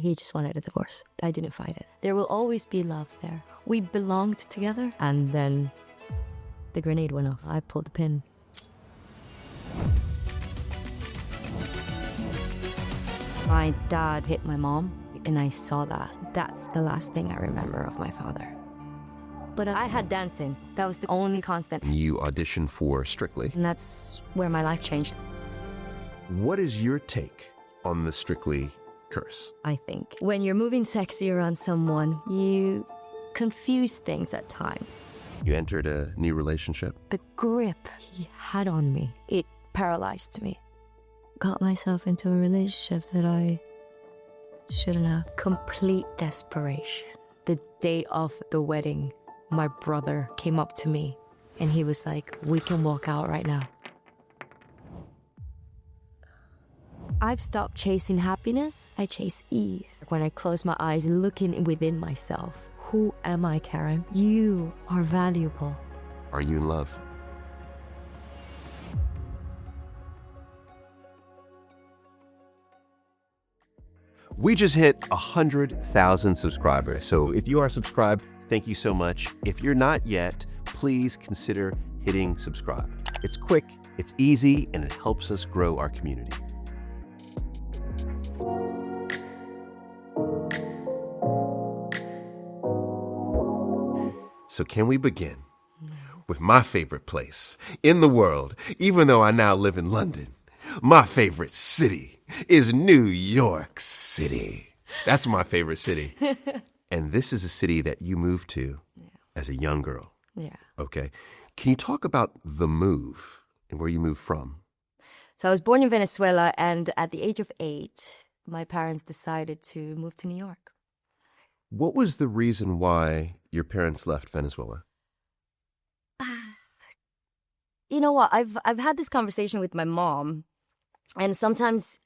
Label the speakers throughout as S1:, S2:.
S1: He just wanted a divorce. I didn't fight it. There will always be love there. We belonged together, and then the grenade went off. I pulled the pin. My dad hit my mom, and I saw that. That's the last thing I remember of my father. But I had dancing. That was the only constant.
S2: You auditioned for Strictly.
S1: And that's where my life changed.
S2: What is your take on the Strictly curse?
S1: I think when you're moving sexy around someone, you confuse things at times.
S2: You entered a new relationship?
S1: The grip he had on me, it paralyzed me. Got myself into a relationship that I shouldn't have. Complete desperation. The day of the wedding, my brother came up to me and he was like, "We can walk out right now." I've stopped chasing happiness. I chase ease. When I close my eyes and look within myself, who am I, Karen? You are valuable.
S2: Are you in love? We just hit 100,000 subscribers. So if you are subscribed, thank you so much. If you're not yet, please consider hitting subscribe. It's quick, it's easy, and it helps us grow our community. So can we begin with my favorite place in the world, even though I now live in London? My favorite city is New York City. That's my favorite city. And this is a city that you moved to as a young girl.
S1: Yeah.
S2: Okay. Can you talk about the move and where you moved from?
S1: So I was born in Venezuela, and at the age of 8, my parents decided to move to New York.
S2: What was the reason why your parents left Venezuela?
S1: You know what? I've had this conversation with my mom, and sometimes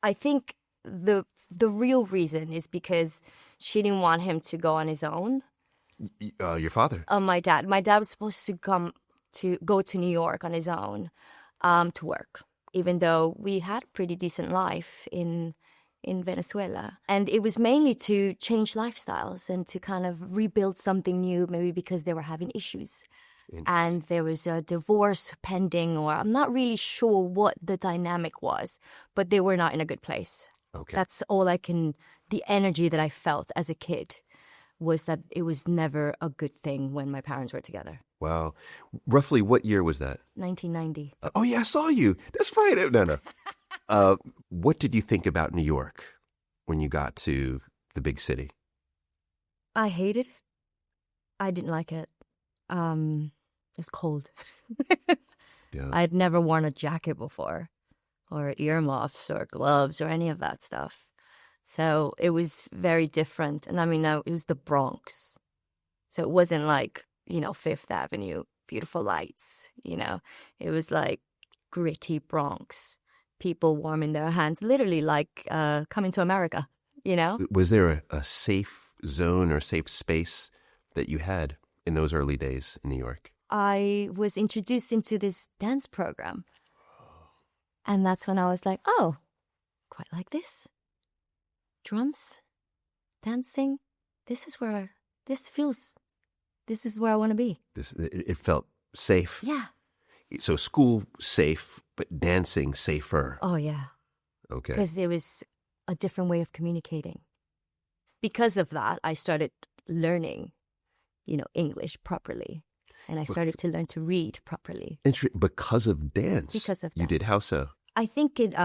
S1: I think the real reason is because she didn't want him to go on his own.
S2: Your father?
S1: My dad. My dad was supposed to go to New York on his own to work, even though we had a pretty decent life in Venezuela. And it was mainly to change lifestyles and to kind of rebuild something new, maybe because they were having issues. And there was a divorce pending, or I'm not really sure what the dynamic was, but they were not in a good place.
S2: Okay.
S1: That's all the energy that I felt as a kid was that it was never a good thing when my parents were together.
S2: Wow. Roughly what year was that?
S1: 1990.
S2: Oh, yeah, I saw you. That's right. No. What did you think about New York when you got to the big city?
S1: I hated it. I didn't like it. It's cold.
S2: Yeah.
S1: I'd never worn a jacket before, or earmuffs, or gloves, or any of that stuff. So it was very different. And I mean, it was the Bronx. So it wasn't like, Fifth Avenue, beautiful lights, It was like gritty Bronx. People warming their hands, literally like coming to America,
S2: Was there a safe zone or safe space that you had in those early days in New York?
S1: I was introduced into this dance program. And that's when I was like, oh, quite like this. Drums, dancing, this is where I want to be.
S2: It felt safe.
S1: Yeah.
S2: So school safe, but dancing safer.
S1: Oh, yeah.
S2: Okay.
S1: Because there was a different way of communicating. Because of that, I started learning, English properly. And I started to learn to read properly.
S2: Because of dance? Because of dance. You did how so?
S1: I think it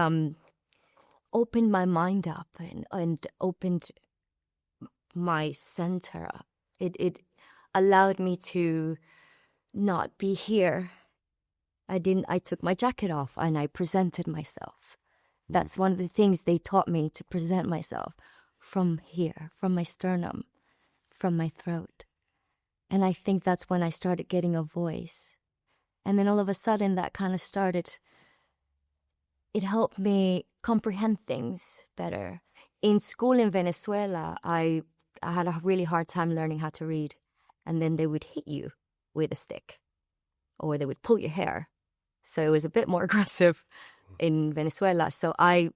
S1: opened my mind up and opened my center up. It allowed me to not be here. I took my jacket off and I presented myself. That's one of the things they taught me, to present myself from here, from my sternum, from my throat. And I think that's when I started getting a voice. And then all of a sudden that kind of started, it helped me comprehend things better. In school in Venezuela, I had a really hard time learning how to read. And then they would hit you with a stick, or they would pull your hair. So it was a bit more aggressive in Venezuela. So I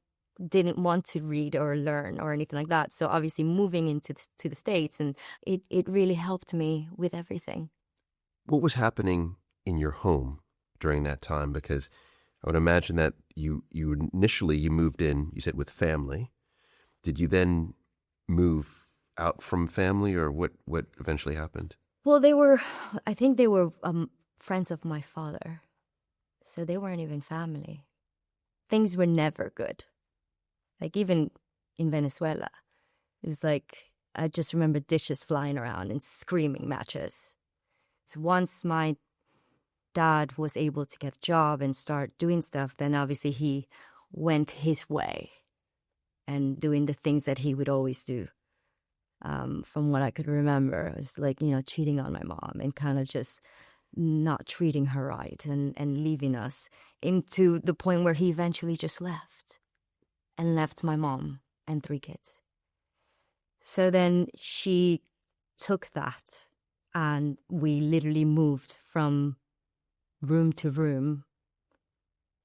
S1: didn't want to read or learn or anything like that. So obviously moving to the States, and it really helped me with everything.
S2: What was happening in your home during that time? Because I would imagine that you initially you moved in, you said with family. Did you then move out from family, or what eventually happened?
S1: Well, I think they were friends of my father. So they weren't even family. Things were never good. Like even in Venezuela, it was like, I just remember dishes flying around and screaming matches. So once my dad was able to get a job and start doing stuff, then obviously he went his way and doing the things that he would always do. From what I could remember, it was like, cheating on my mom and kind of just not treating her right and leaving us, into the point where he eventually just left my mom and 3 kids. So then she took that, and we literally moved from room to room,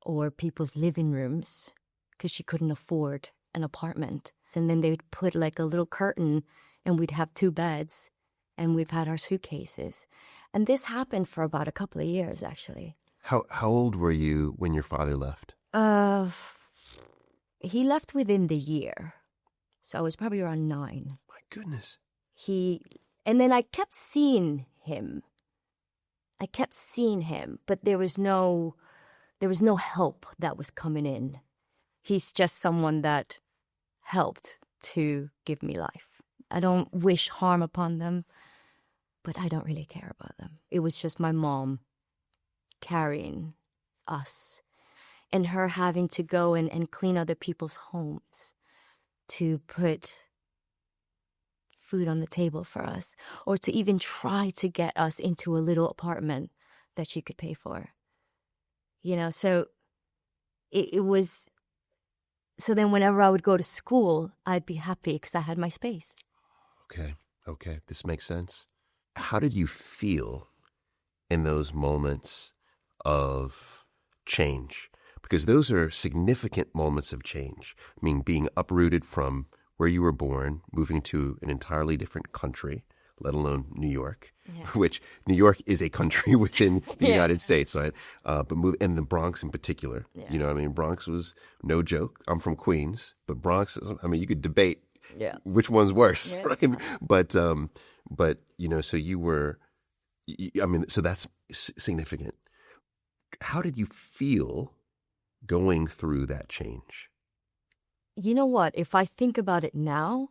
S1: or people's living rooms, because she couldn't afford an apartment. And then they would put like a little curtain, and we'd have 2 beds, and we've had our suitcases. And this happened for about a couple of years, actually.
S2: How old were you when your father left?
S1: He left within the year. So I was probably around 9.
S2: My goodness.
S1: And then I kept seeing him. But there was no help that was coming in. He's just someone that helped to give me life. I don't wish harm upon them, but I don't really care about them. It was just my mom carrying us, and her having to go and clean other people's homes to put food on the table for us, or to even try to get us into a little apartment that she could pay for. So it was... So then whenever I would go to school, I'd be happy because I had my space.
S2: Okay. This makes sense. How did you feel in those moments of change? Because those are significant moments of change. I mean, being uprooted from where you were born, moving to an entirely different country, let alone New York, which New York is a country within the United States, right? And the Bronx in particular. You know what I mean? Bronx was no joke. I'm from Queens, but Bronx, you could debate which one's worse, right? But so you were, so that's significant. How did you feel going through that change?
S1: You know what? If I think about it now,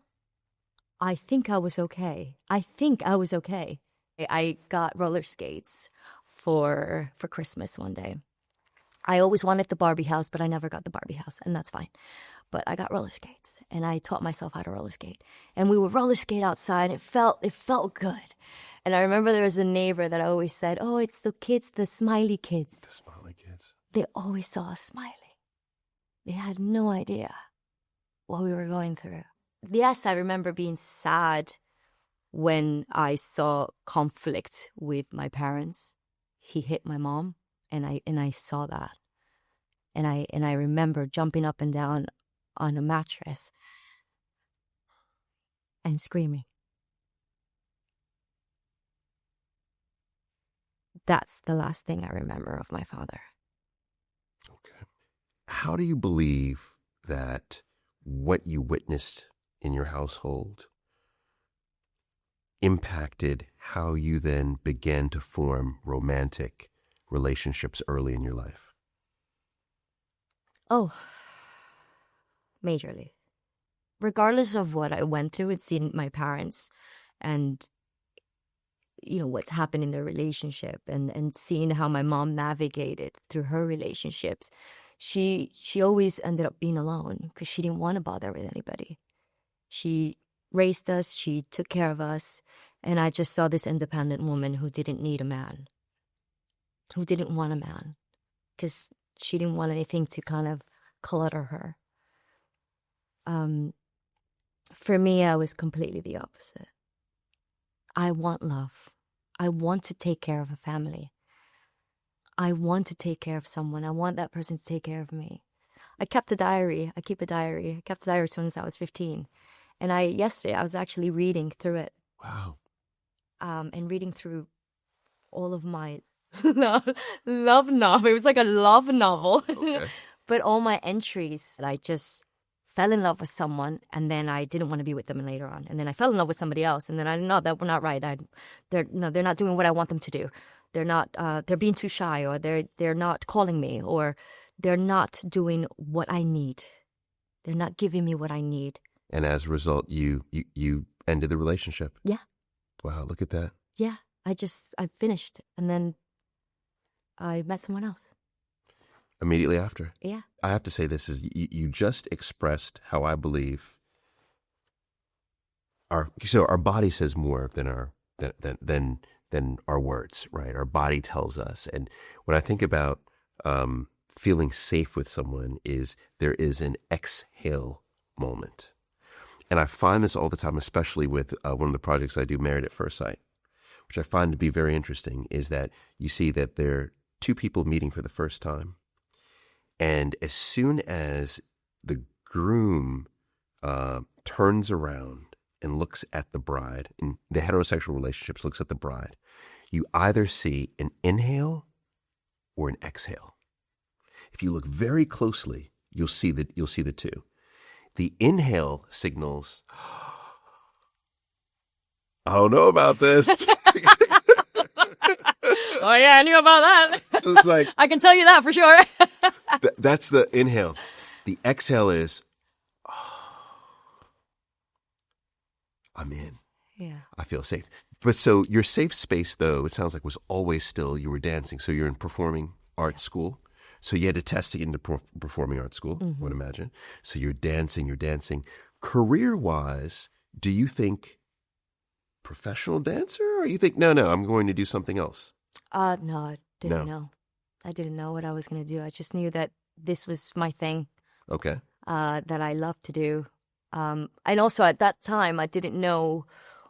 S1: I think I was okay. I got roller skates for Christmas one day. I always wanted the Barbie house, but I never got the Barbie house, and that's fine. But I got roller skates, and I taught myself how to roller skate. And we would roller skate outside. It felt good. And I remember there was a neighbor that I always said, "Oh, it's the kids, the smiley kids."
S2: The smiley kids.
S1: They always saw us smiling. They had no idea what we were going through. Yes, I remember being sad when I saw conflict with my parents. He hit my mom, and I saw that. And I remember jumping up and down on a mattress and screaming. That's the last thing I remember of my father.
S2: Okay. How do you believe that what you witnessed in your household impacted how you then began to form romantic relationships early in your life?
S1: Oh, majorly. Regardless of what I went through and seeing my parents and, what's happened in their relationship and seeing how my mom navigated through her relationships, she always ended up being alone because she didn't want to bother with anybody. She raised us, she took care of us, and I just saw this independent woman who didn't need a man, who didn't want a man, because she didn't want anything to kind of clutter her. For me, I was completely the opposite. I want love. I want to take care of a family. I want to take care of someone. I want that person to take care of me. I kept a diary. I keep a diary. I kept a diary since I was 15. And yesterday I was actually reading through it.
S2: Wow.
S1: And reading through all of my love novel. It was like a love novel.
S2: Okay.
S1: But all my entries, I just fell in love with someone, and then I didn't want to be with them later on. And then I fell in love with somebody else, and then I know that we're not right. They're not doing what I want them to do. They're being too shy, or they're not calling me, or they're not doing what I need. They're not giving me what I need.
S2: And as a result, you ended the relationship.
S1: Yeah.
S2: Wow, look at that.
S1: Yeah. I finished, and then I met someone else.
S2: Immediately after.
S1: Yeah.
S2: I have to say this is, you just expressed how I believe our body says more than our words, right? Our body tells us. And when I think about feeling safe with someone, there is an exhale moment. And I find this all the time, especially with one of the projects I do, Married at First Sight, which I find to be very interesting, is that you see that there are two people meeting for the first time. And as soon as the groom turns around and looks at the bride, in the heterosexual relationships, looks at the bride, you either see an inhale or an exhale. If you look very closely, you'll see the two. The inhale signals, I don't know about this.
S1: Oh yeah, I knew about that.
S2: It's like,
S1: I can tell you that for sure.
S2: that's the inhale. The exhale is, I'm in.
S1: Yeah.
S2: I feel safe. But so your safe space, though, it sounds like was always still, you were dancing. So you're in performing arts school. So you had to test to get into performing arts school, I would imagine. So you're dancing. Career-wise, do you think professional dancer, or you think, no, I'm going to do something else?
S1: No, I didn't know. I didn't know what I was going to do. I just knew that this was my thing.
S2: Okay.
S1: That I love to do. And also at that time, I didn't know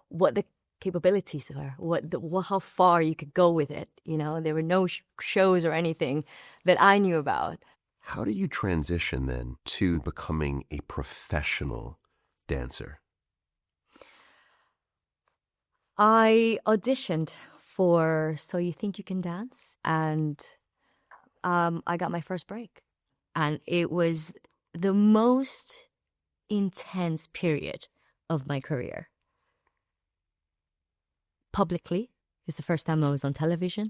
S1: what the capabilities were, how far you could go with it. You know, there were no shows or anything that I knew about.
S2: How do you transition then to becoming a professional dancer?
S1: I auditioned for So You Think You Can Dance, and I got my first break. And it was the most intense period of my career. Publicly, it was the first time I was on television.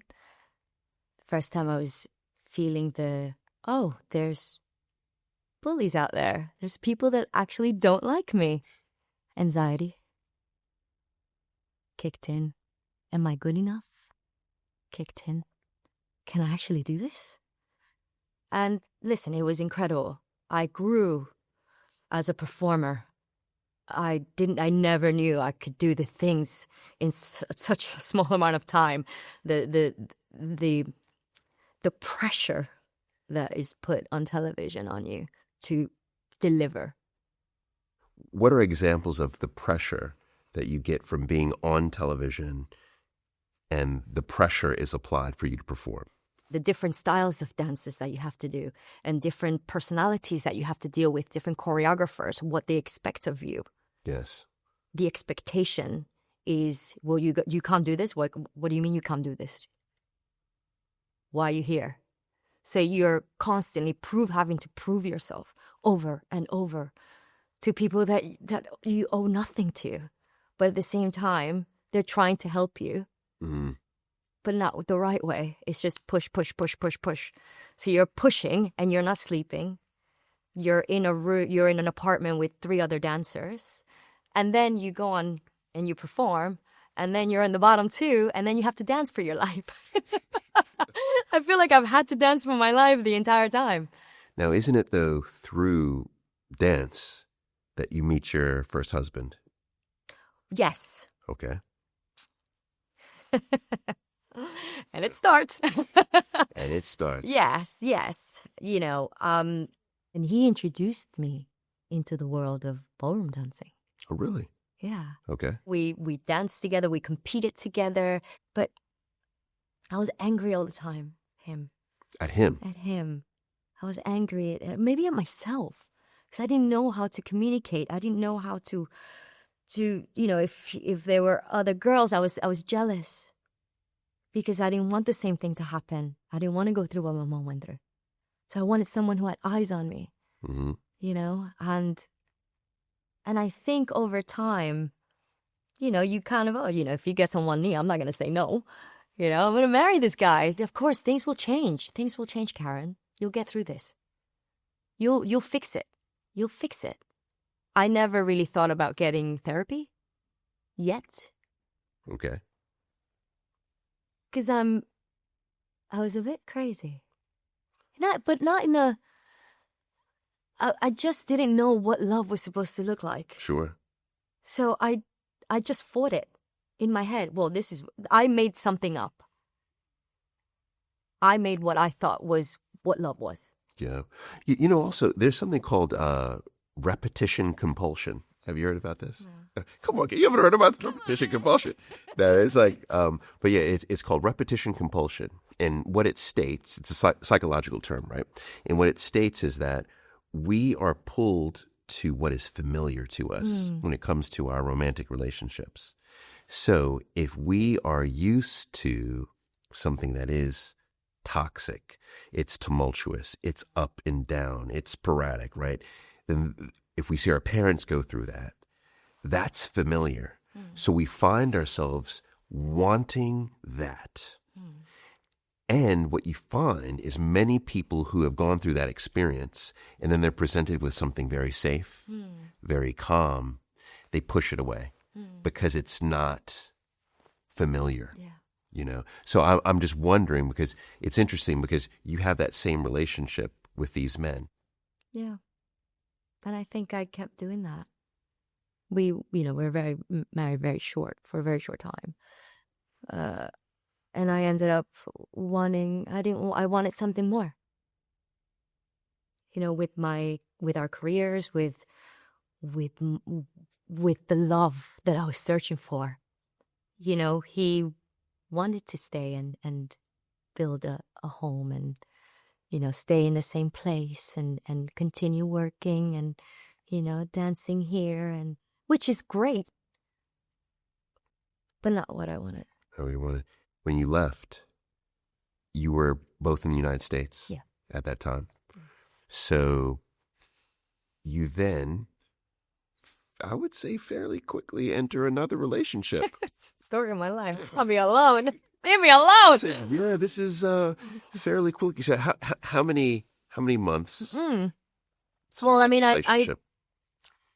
S1: The first time I was feeling there's bullies out there. There's people that actually don't like me. Anxiety kicked in. Am I good enough? Kicked in. Can I actually do this? And listen, it was incredible. I grew as a performer. I never knew I could do the things in such a small amount of time. The pressure that is put on television on you to deliver.
S2: What are examples of the pressure that you get from being on television, and the pressure is applied for you to perform?
S1: The different styles of dances that you have to do, and different personalities that you have to deal with, different choreographers, what they expect of you.
S2: Yes.
S1: The expectation is, well, you can't do this? What do you mean you can't do this? Why are you here? So you're constantly having to prove yourself over and over to people that you owe nothing to. But at the same time, they're trying to help you.
S2: Mm.
S1: But not the right way. It's just push, push, push, push, push. So you're pushing and you're not sleeping. You're in an apartment with 3 other dancers. And then you go on and you perform. And then you're in the bottom 2. And then you have to dance for your life. I feel like I've had to dance for my life the entire time.
S2: Now, isn't it, though, through dance that you meet your first husband?
S1: Yes.
S2: Okay.
S1: And it starts.
S2: And it starts.
S1: Yes. You know, and he introduced me into the world of ballroom dancing.
S2: Oh, really?
S1: Yeah.
S2: Okay.
S1: We danced together, we competed together, but I was angry all the time.
S2: At him?
S1: At him. I was angry maybe at myself because I didn't know how to communicate. I didn't know how to if there were other girls, I was jealous because I didn't want the same thing to happen. I didn't want to go through what my mom went through. So I wanted someone who had eyes on me, and I think over time, you kind of, if you get on one knee, I'm not going to say no. I'm going to marry this guy. Of course, things will change. Things will change, Karen. You'll get through this. You'll fix it. You'll fix it. I never really thought about getting therapy yet.
S2: Okay.
S1: Because I was a bit crazy. But not in a... I just didn't know what love was supposed to look like.
S2: Sure.
S1: So I just fought it in my head. Well, I made something up. I made what I thought was what love was.
S2: Yeah. Also, there's something called repetition compulsion. Have you heard about this? No. Come on, you haven't heard about repetition compulsion? No, it's like, but yeah, it's called repetition compulsion. And what it states, it's a psychological term, right? And what it states is that we are pulled to what is familiar to us when it comes to our romantic relationships. So if we are used to something that is toxic, it's tumultuous, it's up and down, it's sporadic, right? Then if we see our parents go through that, that's familiar. So we find ourselves wanting that. And what you find is many people who have gone through that experience and then they're presented with something very safe, very calm, they push it away because it's not familiar. Yeah. So I'm just wondering, because it's interesting because you have that same relationship with these men.
S1: Yeah. And I think I kept doing that. We were married for a very short time. And I ended up I wanted something more. With our careers, with the love that I was searching for. He wanted to stay and build a home and, stay in the same place and continue working and, dancing here, and which is great, but not what I wanted.
S2: Oh, you wanted. When you left, you were both in the United States at that time. So you then, I would say fairly quickly, enter another relationship.
S1: Story of my life. I'll be alone. Leave me alone.
S2: So, yeah, this is fairly quick. So how many months?
S1: Well, I mean, I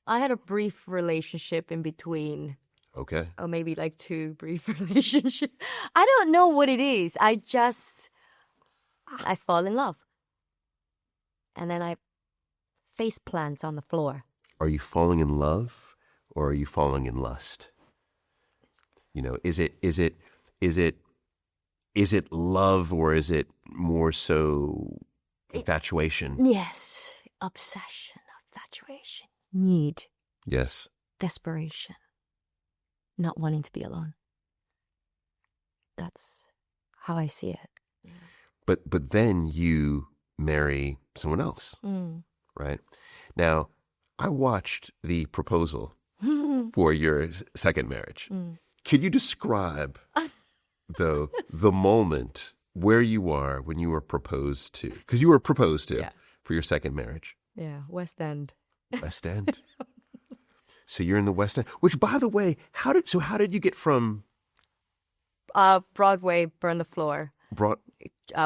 S1: had a brief relationship in between.
S2: Okay.
S1: Or maybe like 2 brief relationships. I don't know what it is. I fall in love. And then I face plant on the floor.
S2: Are you falling in love or are you falling in lust? Is it love or is it more so infatuation?
S1: Yes. Obsession, infatuation, need.
S2: Yes.
S1: Desperation. Not wanting to be alone. That's how I see it.
S2: But then you marry someone else, right? Now, I watched the proposal for your second marriage. Could you describe, though, the moment where you are when you were proposed to? Because you were proposed to for your second marriage.
S1: Yeah, West End.
S2: West End? So you're in the West End, which, by the way, how did you get from
S1: Broadway, Burn the Floor?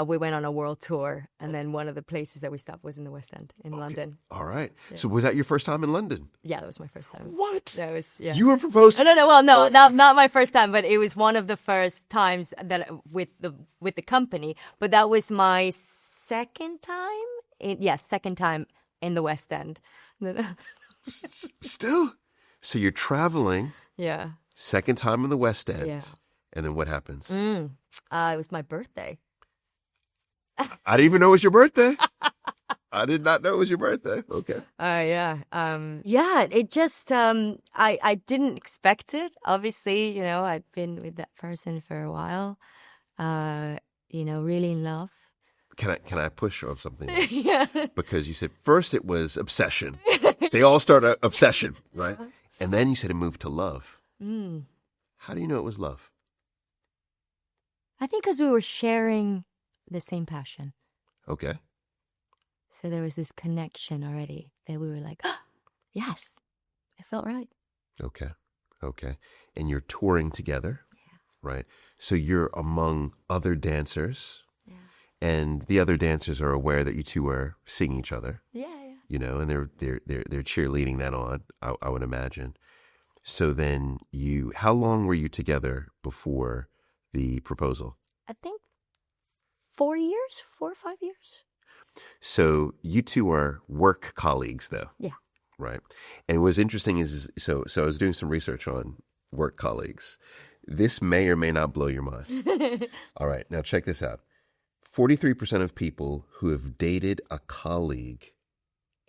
S2: We
S1: went on a world tour, and then one of the places that we stopped was in the West End in London.
S2: All right. Yeah. So was that your first time in London?
S1: Yeah, that was my first time.
S2: What?
S1: That was, yeah.
S2: You were proposed to?
S1: No. Well, no, not my first time, but it was one of the first times that with the company. But that was my second time. Second time in the West End.
S2: Still? So you're traveling.
S1: Yeah.
S2: Second time in the West End.
S1: Yeah.
S2: And then what happens?
S1: It was my birthday.
S2: I didn't even know it was your birthday. I did not know it was your birthday. Okay.
S1: Yeah. It just, I didn't expect it. Obviously, I'd been with that person for a while, really in love.
S2: Can I push on something?
S1: Yeah.
S2: Because you said first it was obsession. They all start obsession, right? And then you said it moved to love. How do you know it was love?
S1: I think because we were sharing the same passion.
S2: Okay.
S1: So there was this connection already that we were like, oh, yes, it felt right.
S2: Okay. And you're touring together, right? So you're among other dancers, and the other dancers are aware that you two are seeing each other.
S1: Yeah.
S2: You know, and they're cheerleading that on. I would imagine. So then how long were you together before the proposal?
S1: I think 4 or 5 years.
S2: So you two are work colleagues, though.
S1: Yeah.
S2: Right. And what's interesting is so I was doing some research on work colleagues. This may or may not blow your mind. All right. Now check this out. 43% of people who have dated a colleague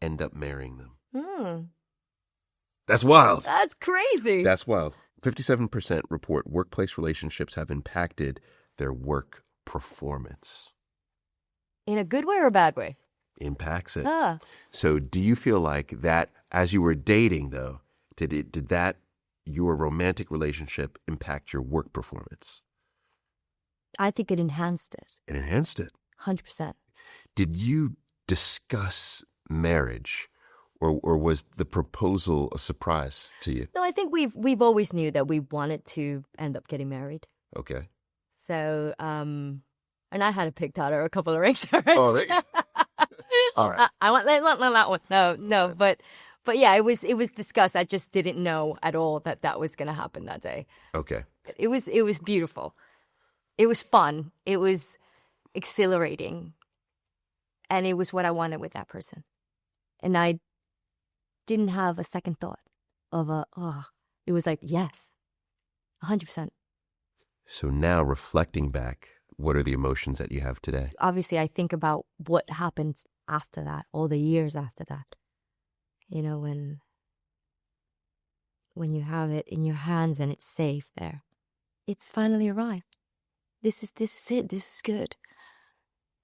S2: end up marrying them. That's wild.
S1: That's crazy.
S2: That's wild. 57% report workplace relationships have impacted their work performance.
S1: In a good way or a bad way?
S2: Impacts it.
S1: Ah.
S2: So do you feel like that as you were dating, though, did that your romantic relationship impact your work performance?
S1: I think it enhanced it.
S2: It enhanced it.
S1: 100%.
S2: Did you discuss marriage, or was the proposal a surprise to you?
S1: No, I think we've always knew that we wanted to end up getting married.
S2: Okay.
S1: So, and I had picked out a couple of rings already.
S2: All right. All right.
S1: I want that one. No, but yeah, it was discussed. I just didn't know at all that was going to happen that day.
S2: Okay.
S1: It was beautiful. It was fun. It was exhilarating, and it was what I wanted with that person. And I didn't have a second thought of it was like, yes, 100%.
S2: So now reflecting back, what are the emotions that you have today?
S1: Obviously, I think about what happened after that, all the years after that. You know, when you have it in your hands and it's safe there. It's finally arrived. This is it. This is good.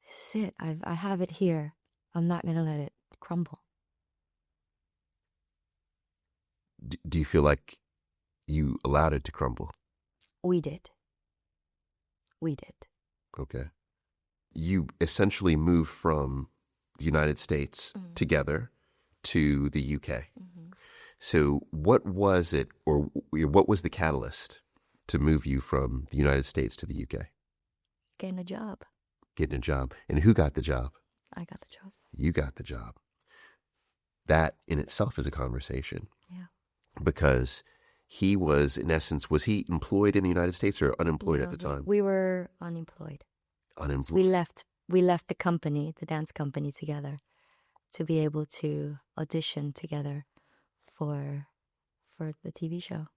S1: This is it. I have it here. I'm not going to let it crumble.
S2: Do you feel like you allowed it to crumble?
S1: We did.
S2: Okay. You essentially moved from the United States together to the UK. Mm-hmm. So what was it, or what was the catalyst to move you from the United States to the UK?
S1: Getting a job.
S2: And who got the job?
S1: I got the job.
S2: You got the job. That in itself is a conversation.
S1: Yeah.
S2: Because he was, in essence, was he employed in the United States or unemployed at the time?
S1: We were unemployed. We left the company, the dance company, together to be able to audition together for the TV show.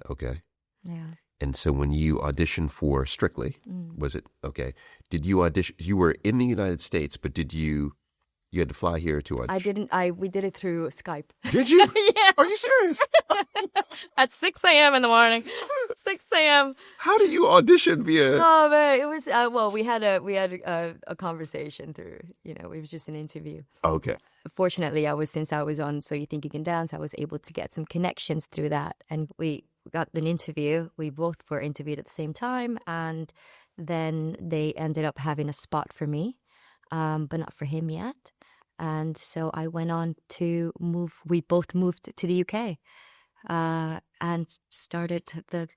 S2: Okay.
S1: Yeah.
S2: And so when you auditioned for Strictly, was it, okay, did you audition, you were in the United States, but did you had to fly here to audition?
S1: We did it through Skype.
S2: Did you?
S1: Yeah.
S2: Are you serious?
S1: At 6 a.m. in the morning. 6 a.m.
S2: How do you audition via?
S1: Oh man, it was we had a conversation through. It was just an interview.
S2: Okay.
S1: Fortunately, since I was on So You Think You Can Dance, I was able to get some connections through that, and we got an interview. We both were interviewed at the same time, and then they ended up having a spot for me, but not for him yet. And so I went on to move. We both moved to the UK, and started the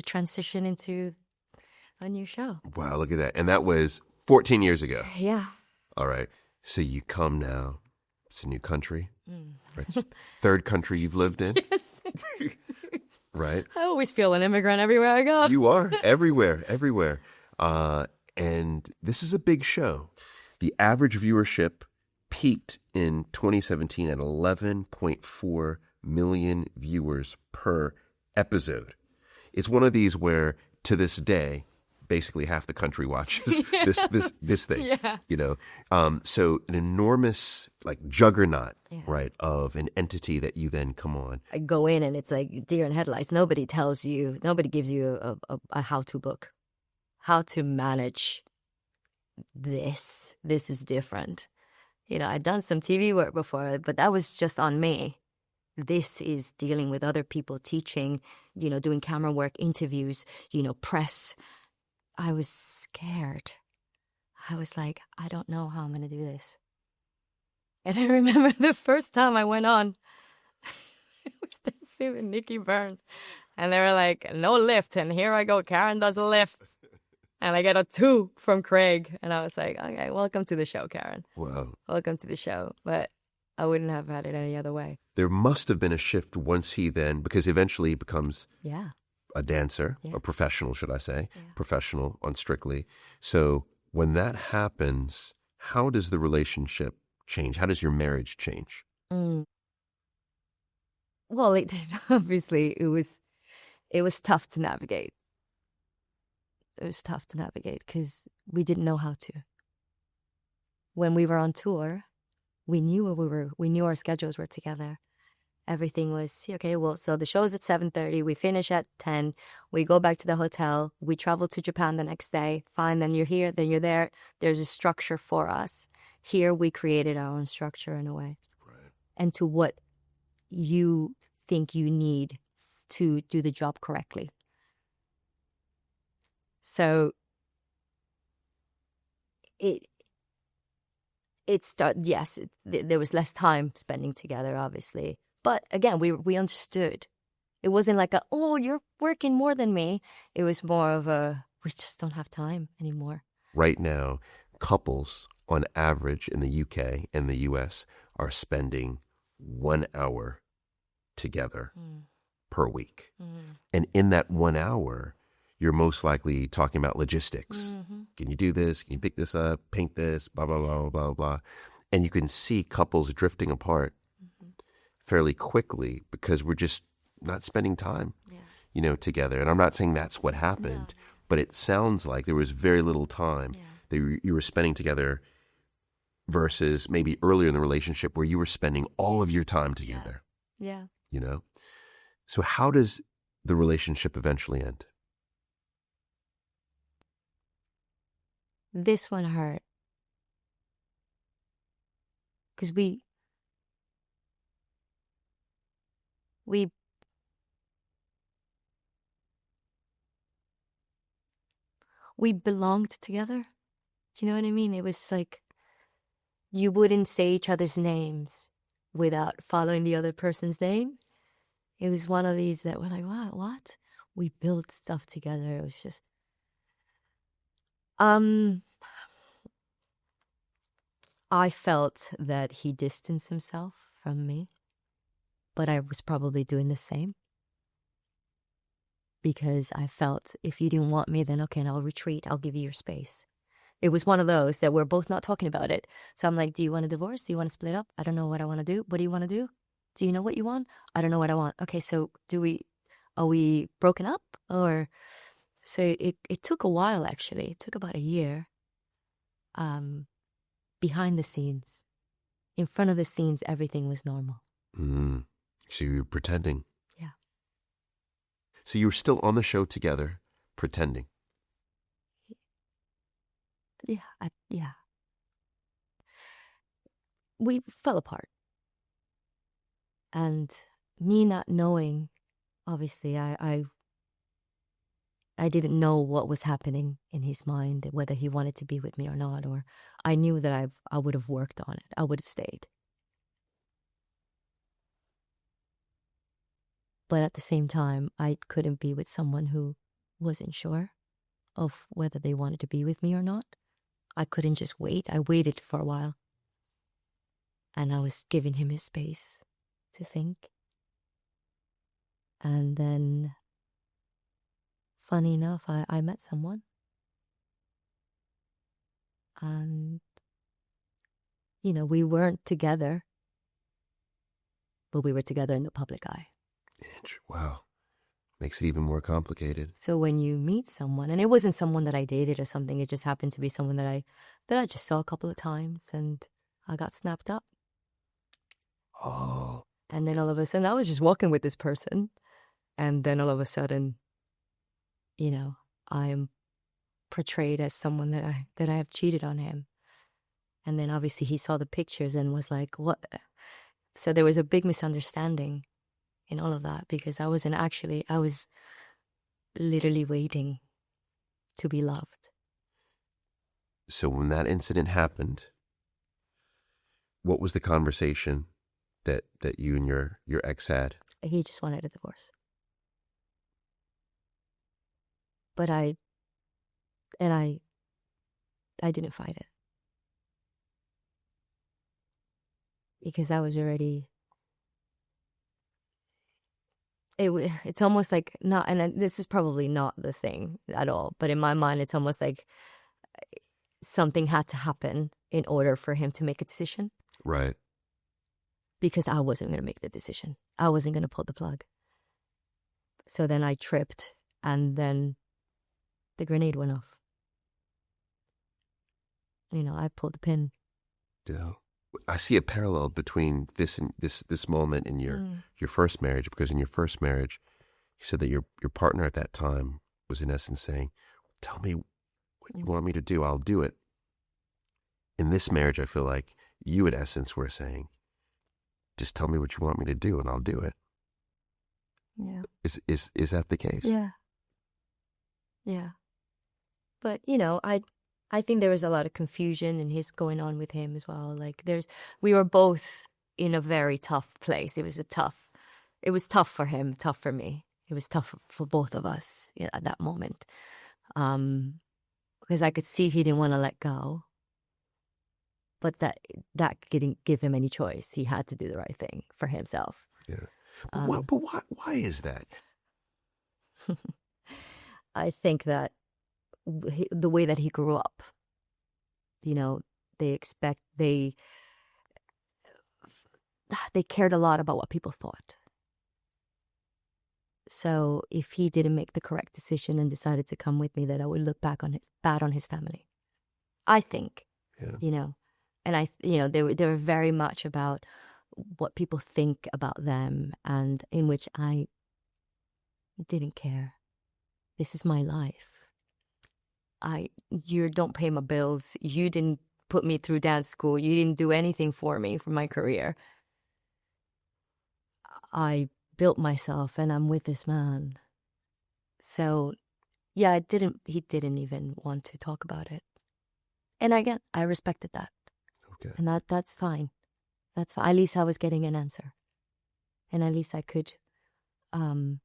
S1: transition into a new show.
S2: Wow, look at that. And that was 14 years ago.
S1: Yeah.
S2: All right. So you come now. It's a new country. Right? Third country you've lived in.
S1: Yes.
S2: Right?
S1: I always feel an immigrant everywhere I go.
S2: You are. Everywhere. And this is a big show. The average viewership peaked in 2017 at 11.4 million viewers per episode. It's one of these where, to this day, basically half the country watches this thing.
S1: Yeah.
S2: So an enormous juggernaut, right, of an entity that you then come on.
S1: I go in and it's like deer in headlights. Nobody gives you a how-to book, how to manage this is different. I'd done some TV work before, but that was just on me. This is dealing with other people, teaching, doing camera work, interviews, press. I was scared. I was like, I don't know how I'm going to do this. And I remember the first time I went on, it was dancing with Nikki Burns. And they were like, no lift. And here I go, Karen does a lift. And I get a 2 from Craig. And I was like, okay, welcome to the show, Karen.
S2: Wow.
S1: Welcome to the show. But I wouldn't have had it any other way.
S2: There must have been a shift once he then, because eventually he becomes a dancer, a professional, should I say, professional on Strictly. So when that happens, how does the relationship change? How does your marriage change?
S1: Well, obviously it was tough to navigate. It was tough to navigate because we didn't know how to. When we were on tour, we knew we knew our schedules were together. Everything was okay. Well, so the show's at 7:30. We finish at 10. We go back to the hotel. We travel to Japan the next day. Fine. Then you're here. Then you're there. There's a structure for us. Here we created our own structure in a way, right. And to what you think you need to do the job correctly. So there was less time spending together, obviously. But again, we understood. It wasn't like you're working more than me. It was more of we just don't have time anymore.
S2: Right now, couples on average in the UK and the US are spending 1 hour together per week. And in that 1 hour, you're most likely talking about logistics. Mm-hmm. Can you do this? Can you pick this up? Paint this? Blah, blah, blah, blah, blah. And you can see couples drifting apart fairly quickly because we're just not spending time, together. And I'm not saying that's what happened, but it sounds like there was very little time that you were spending together versus maybe earlier in the relationship where you were spending all of your time together.
S1: Yeah.
S2: So how does the relationship eventually end?
S1: This one hurt. Because we belonged together. Do you know what I mean? It was like you wouldn't say each other's names without following the other person's name. It was one of these that were like, what? We built stuff together. It was just I felt that he distanced himself from me, but I was probably doing the same. Because I felt if you didn't want me, then okay, and I'll retreat. I'll give you your space. It was one of those that we're both not talking about it. So I'm like, do you want a divorce? Do you want to split up? I don't know what I want to do. What do you want to do? Do you know what you want? I don't know what I want. Okay, so are we broken up? Or so it took a while, actually. It took about a year. Behind the scenes. In front of the scenes, everything was normal.
S2: So you were pretending.
S1: Yeah.
S2: So you were still on the show together, pretending.
S1: Yeah. We fell apart. And me not knowing, obviously, I didn't know what was happening in his mind, whether he wanted to be with me or not, or I knew that I would have worked on it. I would have stayed. But at the same time, I couldn't be with someone who wasn't sure of whether they wanted to be with me or not. I couldn't just wait. I waited for a while. And I was giving him his space to think. And then, funny enough, I met someone. And, we weren't together, but we were together in the public eye.
S2: Wow. Makes it even more complicated.
S1: So when you meet someone, and it wasn't someone that I dated or something, it just happened to be someone that I just saw a couple of times, and I got snapped up.
S2: Oh.
S1: And then all of a sudden, I was just walking with this person, and then all of a sudden, I'm portrayed as someone that I have cheated on him. And then obviously he saw the pictures and was like, what? So there was a big misunderstanding in all of that, because I was literally waiting to be loved.
S2: So when that incident happened, what was the conversation that you and your ex had?
S1: He just wanted a divorce. But I didn't fight it. Because I was already... It's almost like not, and this is probably not the thing at all, but in my mind, it's almost like something had to happen in order for him to make a decision.
S2: Right.
S1: Because I wasn't going to make the decision. I wasn't going to pull the plug. So then I tripped, and then the grenade went off. I pulled the pin.
S2: Yeah. I see a parallel between this and this moment in your first marriage, because in your first marriage, you said that your partner at that time was in essence saying, "Tell me what you want me to do, I'll do it." In this marriage, I feel like you, in essence, were saying, "Just tell me what you want me to do, and I'll do it."
S1: Yeah.
S2: Is that the case?
S1: Yeah. Yeah. But I think there was a lot of confusion and his going on with him as well. Like we were both in a very tough place. It was tough for him, tough for me. It was tough for both of us at that moment. Because I could see he didn't want to let go. But that didn't give him any choice. He had to do the right thing for himself.
S2: Yeah. But why is that?
S1: I think that the way that he grew up, they cared a lot about what people thought. So if he didn't make the correct decision and decided to come with me, that I would look bad on his family. I think, and they were very much about what people think about them, and in which I didn't care. This is my life. You don't pay my bills. You didn't put me through dance school. You didn't do anything for me for my career. I built myself, and I'm with this man. So, yeah, he didn't even want to talk about it. And again, I respected that.
S2: Okay.
S1: And that's fine. That's fine. At least I was getting an answer. And at least I could bow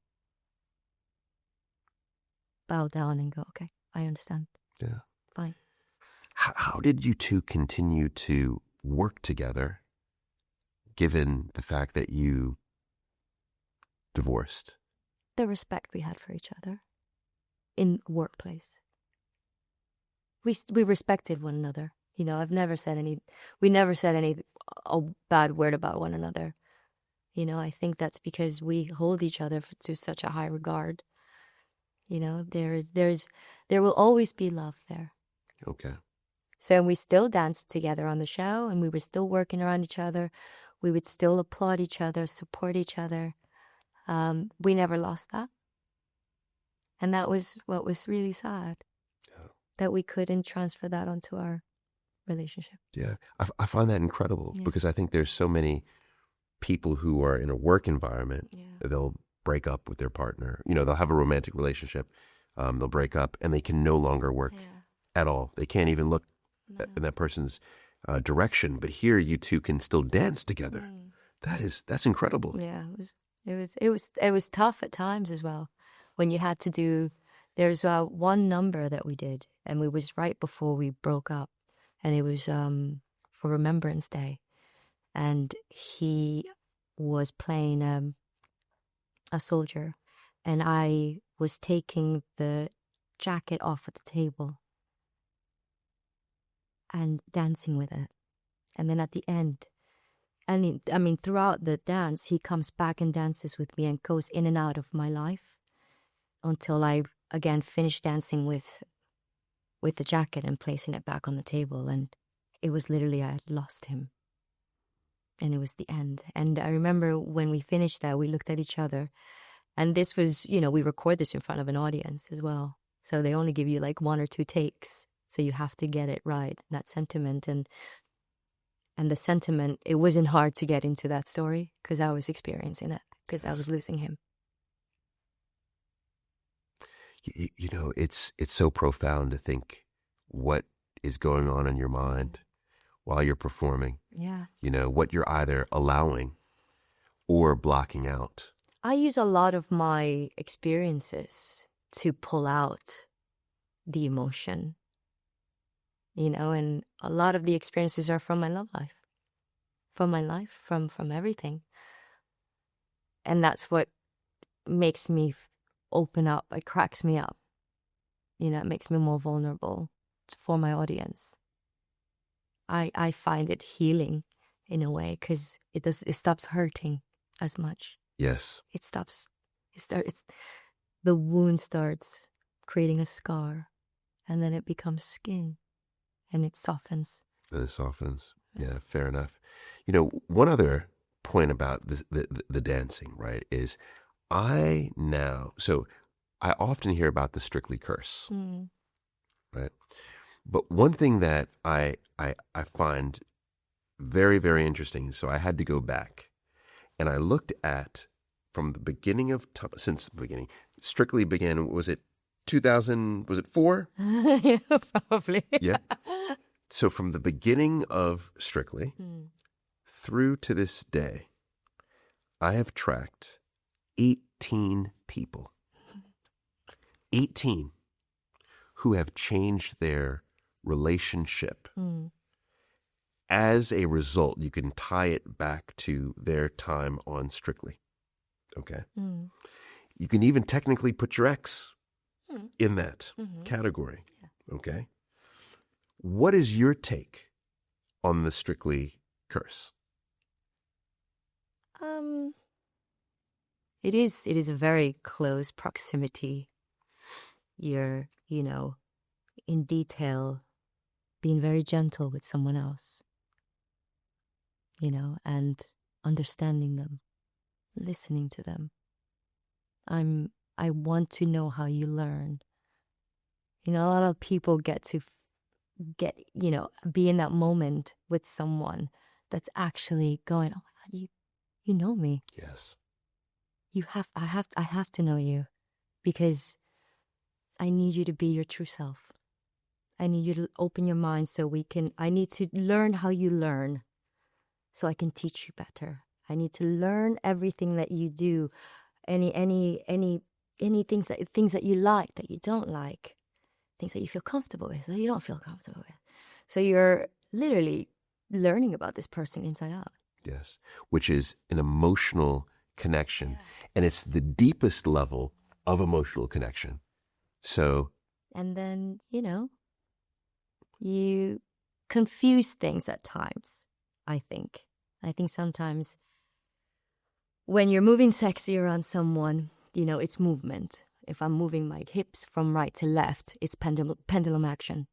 S1: down and go, okay, I understand.
S2: Yeah.
S1: Fine.
S2: How did you two continue to work together, given the fact that you divorced?
S1: The respect we had for each other in the workplace. We respected one another. We never said any bad word about one another. I think that's because we hold each other to such a high regard. There will always be love there.
S2: Okay.
S1: So we still danced together on the show, and we were still working around each other. We would still applaud each other, support each other. We never lost that. And that was what was really sad, that we couldn't transfer that onto our relationship.
S2: Yeah. I find that incredible because I think there's so many people who are in a work environment, they'll break up with their partner. They'll have a romantic relationship. They'll break up and they can no longer work at all. They can't even look in that person's direction. But here you two can still dance together. That's incredible.
S1: Yeah, it was tough at times as well. When you had to do, there's one number that we did, and it was right before we broke up, and it was for Remembrance Day, and he was playing a soldier, and I was taking the jacket off at the table and dancing with it. And then at the end, throughout the dance, he comes back and dances with me and goes in and out of my life until I again finish dancing with the jacket and placing it back on the table. And it was literally, I had lost him. And it was the end. And I remember when we finished that, we looked at each other. And this was, we record this in front of an audience as well. So they only give you like 1 or 2 takes. So you have to get it right, that sentiment. And the sentiment, it wasn't hard to get into that story because I was experiencing it, because I was losing him.
S2: You know, it's so profound to think what is going on in your mind while you're performing.
S1: Yeah.
S2: You know, what you're either allowing or blocking out.
S1: I use a lot of my experiences to pull out the emotion, you know, and a lot of the experiences are from my love life, from everything. And that's what makes me open up. It cracks me up. You know, it makes me more vulnerable for my audience. I find it healing in a way because it stops hurting as much.
S2: Yes.
S1: The wound starts creating a scar, and then it becomes skin, and it softens.
S2: And it softens. Yeah, fair enough. You know, one other point about this, the dancing, right, is I often hear about the Strictly curse, right? But one thing that I find very, very interesting, so I had to go back, and I looked at from the beginning of time, since the beginning, Strictly began, was it 2000, was it 4?
S1: Yeah, probably.
S2: Yeah. So from the beginning of Strictly through to this day, I have tracked 18 people. 18 who have changed their relationship. As a result, you can tie it back to their time on Strictly. Okay? You can even technically put your ex in that category. Yeah. Okay? What is your take on the Strictly curse?
S1: It is a very close proximity. You're, you know, in detail, being very gentle with someone else, you know, and understanding them, listening to them. I want to know how you learn. You know, a lot of people get, you know, be in that moment with someone that's actually going, oh my God, you know me.
S2: Yes.
S1: I have to know you, because I need you to be your true self. I need you to open your mind I need to learn how you learn so I can teach you better. I need to learn everything that you do, any things that you like, that you don't like, things that you feel comfortable with, that you don't feel comfortable with. So you're literally learning about this person inside out.
S2: Yes, which is an emotional connection. Yeah. And it's the deepest level of emotional connection. So.
S1: And then, you know, you confuse things at times, I think. I think sometimes when you're moving sexy around someone, you know, it's movement. If I'm moving my hips from right to left, it's pendulum action.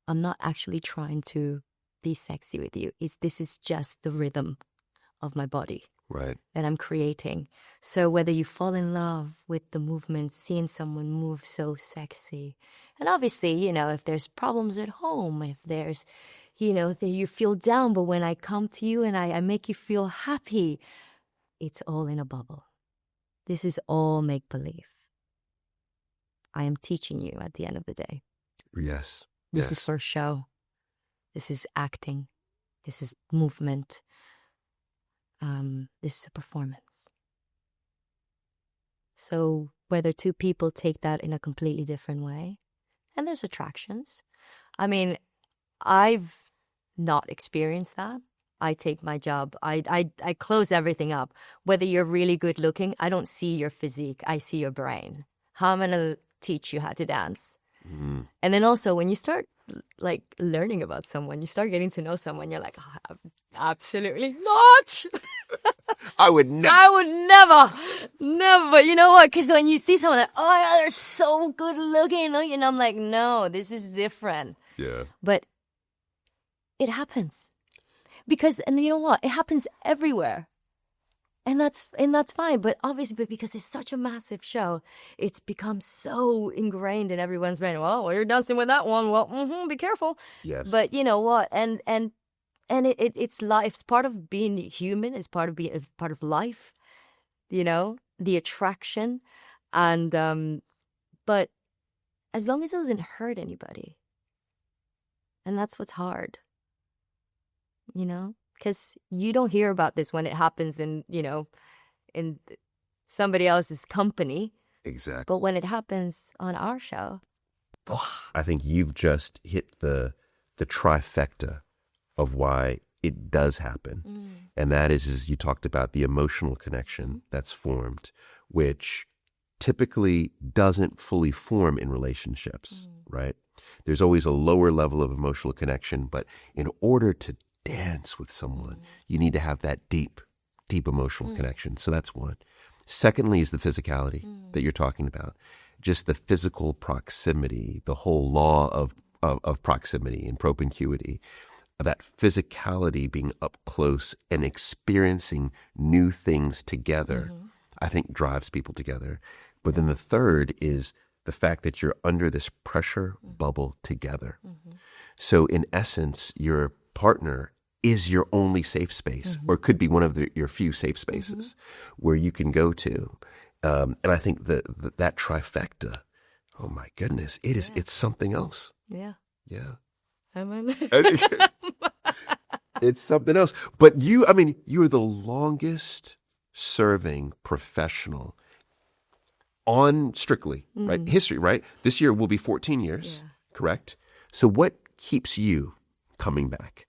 S1: I'm not actually trying to be sexy with you. This is just the rhythm of my body.
S2: Right.
S1: That I'm creating. So whether you fall in love with the movement, seeing someone move so sexy, and obviously, you know, if there's problems at home, if there's, you know, that you feel down, but when I come to you and I make you feel happy, it's all in a bubble. This is all make-believe. I am teaching you at the end of the day.
S2: Yes.
S1: This is for show. This is acting. This is movement. This is a performance. So whether two people take that in a completely different way, and there's attractions. I mean, I've not experienced that. I take my job. I close everything up. Whether you're really good looking, I don't see your physique. I see your brain. How am I going to teach you how to dance? And then also when you start like learning about someone, you start getting to know someone, you're like, oh, absolutely not.
S2: I would
S1: never. But you know what? Because when you see someone that, oh, yeah, they're so good looking, and I'm like, no, this is different.
S2: Yeah.
S1: But it happens. Because, and you know what? It happens everywhere. And that's fine. But obviously, because it's such a massive show, it's become so ingrained in everyone's brain. Well, you're dancing with that one. Well, be careful.
S2: Yes.
S1: But you know what? And it's life. It's part of being human. It's part of life. You know, the attraction, and but as long as it doesn't hurt anybody, and that's what's hard. You know, because you don't hear about this when it happens in somebody else's company.
S2: Exactly.
S1: But when it happens on our show,
S2: I think you've just hit the trifecta of why it does happen. And that is you talked about the emotional connection that's formed, which typically doesn't fully form in relationships, right? There's always a lower level of emotional connection, but in order to dance with someone, you need to have that deep emotional connection. So that's one. Secondly is the physicality that you're talking about. Just the physical proximity, the whole law of proximity and propinquity, that physicality, being up close and experiencing new things together, I think drives people together. But then the third is the fact that you're under this pressure bubble together. So in essence, your partner is your only safe space, or could be one of your few safe spaces where you can go to. And I think that trifecta, oh my goodness, it's something else.
S1: yeah.
S2: I mean, it's something else. But you are the longest serving professional on Strictly, right? History, right? This year will be 14 years, correct? So what keeps you coming back?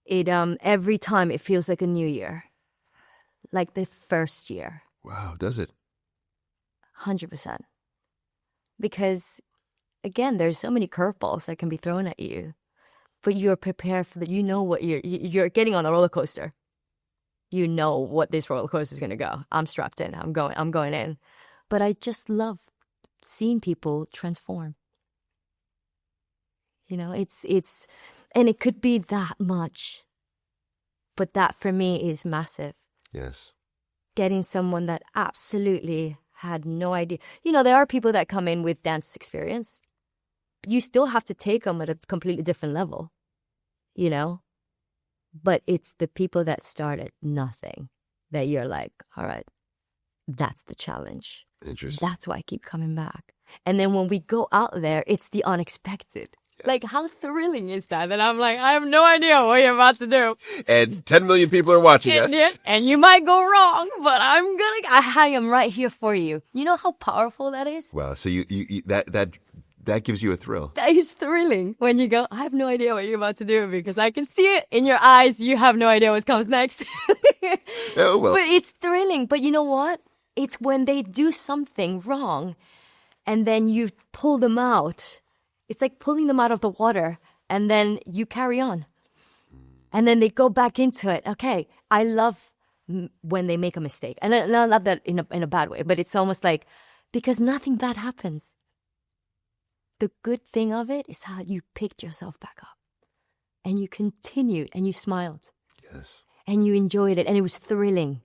S1: It every time it feels like a new year, like the first year.
S2: Wow, does it?
S1: 100%. Because again, there's so many curveballs that can be thrown at you, but you're prepared for that. You know what you're getting on a roller coaster. You know what this roller coaster is going to go. I'm strapped in. I'm going in. But I just love seeing people transform. You know, it's and it could be that much, but that for me is massive.
S2: Yes.
S1: Getting someone that absolutely had no idea. You know, there are people that come in with dance experience. You still have to take them at a completely different level, you know? But it's the people that start at nothing that you're like, all right, that's the challenge.
S2: Interesting.
S1: That's why I keep coming back. And then when we go out there, it's the unexpected. Like, how thrilling is that? And I'm like, I have no idea what you're about to do.
S2: And 10 million people are watching us.
S1: And you might go wrong, but I am right here for you. You know how powerful that is?
S2: Wow. So you that gives you a thrill.
S1: That is thrilling when you go, I have no idea what you're about to do because I can see it in your eyes. You have no idea what comes next.
S2: Oh, well.
S1: But it's thrilling. But you know what? It's when they do something wrong and then you pull them out. It's like pulling them out of the water and then you carry on. And then they go back into it. Okay, I love when they make a mistake. And not that in a bad way, but it's almost like, because nothing bad happens. The good thing of it is how you picked yourself back up. And you continued and you smiled.
S2: Yes.
S1: And you enjoyed it and it was thrilling.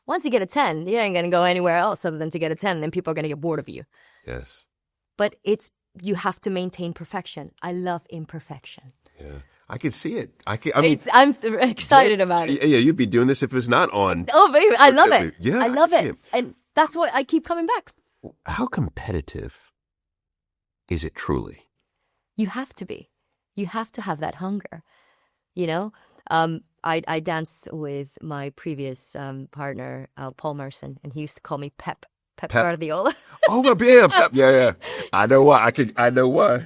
S1: Once you get a 10, you ain't going to go anywhere else other than to get a 10. Then people are going to get bored of you.
S2: Yes.
S1: But you have to maintain perfection. I love imperfection.
S2: Yeah. I can see it. I'm
S1: excited about it.
S2: Yeah, you'd be doing this if it's not on.
S1: Oh, baby, I love it.
S2: Yeah,
S1: I love it. And that's why I keep coming back.
S2: How competitive is it truly?
S1: You have to be. You have to have that hunger. You know, I danced with my previous partner, Paul Merson, and he used to call me Pep Guardiola.
S2: Oh, yeah, Pep. Yeah. I know why. I know why.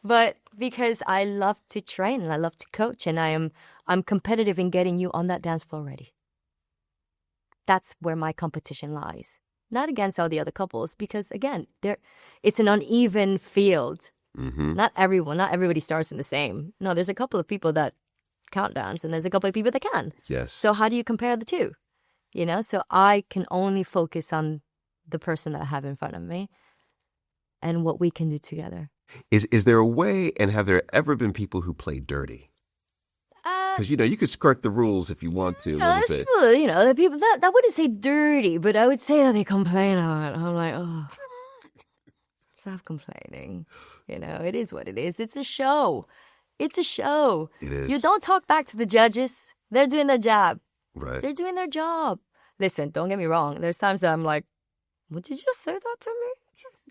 S1: But because I love to train and I love to coach, and I'm competitive in getting you on that dance floor ready. That's where my competition lies. Not against all the other couples, because again, it's an uneven field.
S2: Mm-hmm.
S1: Not everybody starts in the same. No, there's a couple of people that can't dance, and there's a couple of people that can.
S2: Yes.
S1: So how do you compare the two? You know, so I can only focus on the person that I have in front of me and what we can do together.
S2: Is there a way, and have there ever been people who play dirty? Because, you could skirt the rules if you want to a little
S1: there's
S2: bit.
S1: people, the people that I wouldn't say dirty, but I would say that they complain a lot. I'm like, oh, stop complaining. It is what it is. It's a show. It's a show.
S2: It is.
S1: You don't talk back to the judges. They're doing their job.
S2: Right.
S1: They're doing their job. Listen, don't get me wrong. There's times that I'm like, would you just say that to me?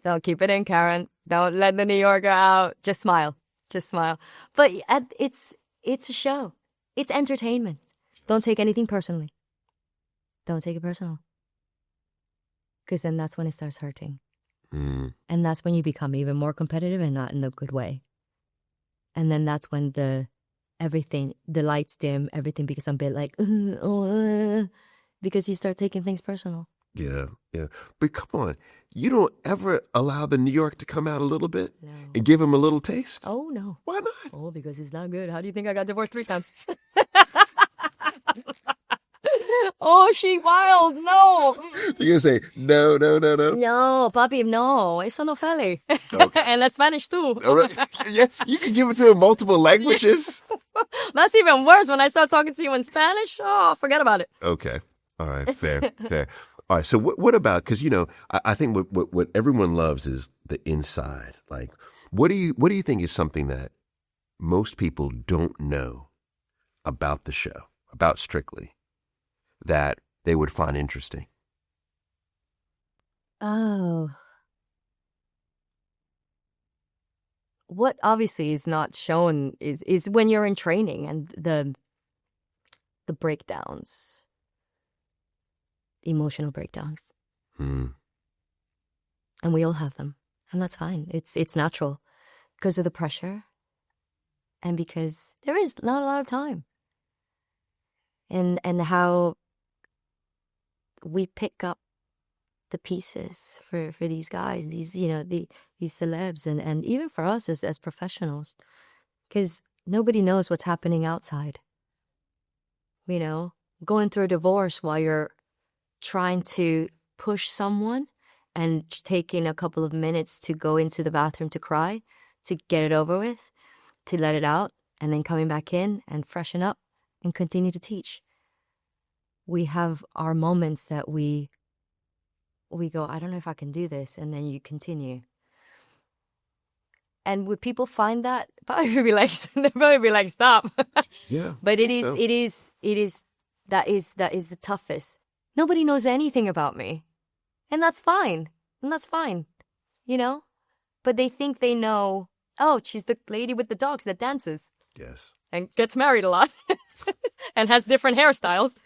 S1: Don't keep it in, Karen. Don't let the New Yorker out. Just smile. Just smile. But it's a show. It's entertainment. Don't take anything personally. Don't take it personal. Because then that's when it starts hurting.
S2: Mm.
S1: And that's when you become even more competitive and not in the good way. And then that's when the lights dim, everything becomes a bit like, because you start taking things personal.
S2: Yeah. But come on, you don't ever allow the New York to come out a little bit and give him a little taste?
S1: Oh, no.
S2: Why not?
S1: Oh, because it's not good. How do you think I got divorced 3 times? Oh, she wild. No.
S2: You're going to say, no.
S1: No, papi, no. Eso no sale.
S2: Okay.
S1: And that's Spanish, too.
S2: All right. Yeah, you can give it to him multiple languages.
S1: That's even worse when I start talking to you in Spanish. Oh, forget about it.
S2: Okay. All right. Fair. All right. So what about, because, I think what everyone loves is the inside. Like, what do you think is something that most people don't know about the show, about Strictly, that they would find interesting?
S1: Oh. What obviously is not shown is when you're in training and the breakdowns, emotional breakdowns.
S2: Hmm.
S1: And we all have them. And that's fine. It's natural because of the pressure and because there is not a lot of time. And how we pick up the pieces for these guys, these celebs, and even for us as professionals, because nobody knows what's happening outside. Going through a divorce while you're trying to push someone and taking a couple of minutes to go into the bathroom to cry, to get it over with, to let it out, and then coming back in and freshen up and continue to teach. We have our moments that we go, I don't know if I can do this, and then you continue. And would people find that? Probably be like, they'd probably be like, stop.
S2: Yeah.
S1: But it is that is the toughest. Nobody knows anything about me, and that's fine. But they think they know. Oh, she's the lady with the dogs that dances.
S2: Yes.
S1: And gets married a lot, and has different hairstyles.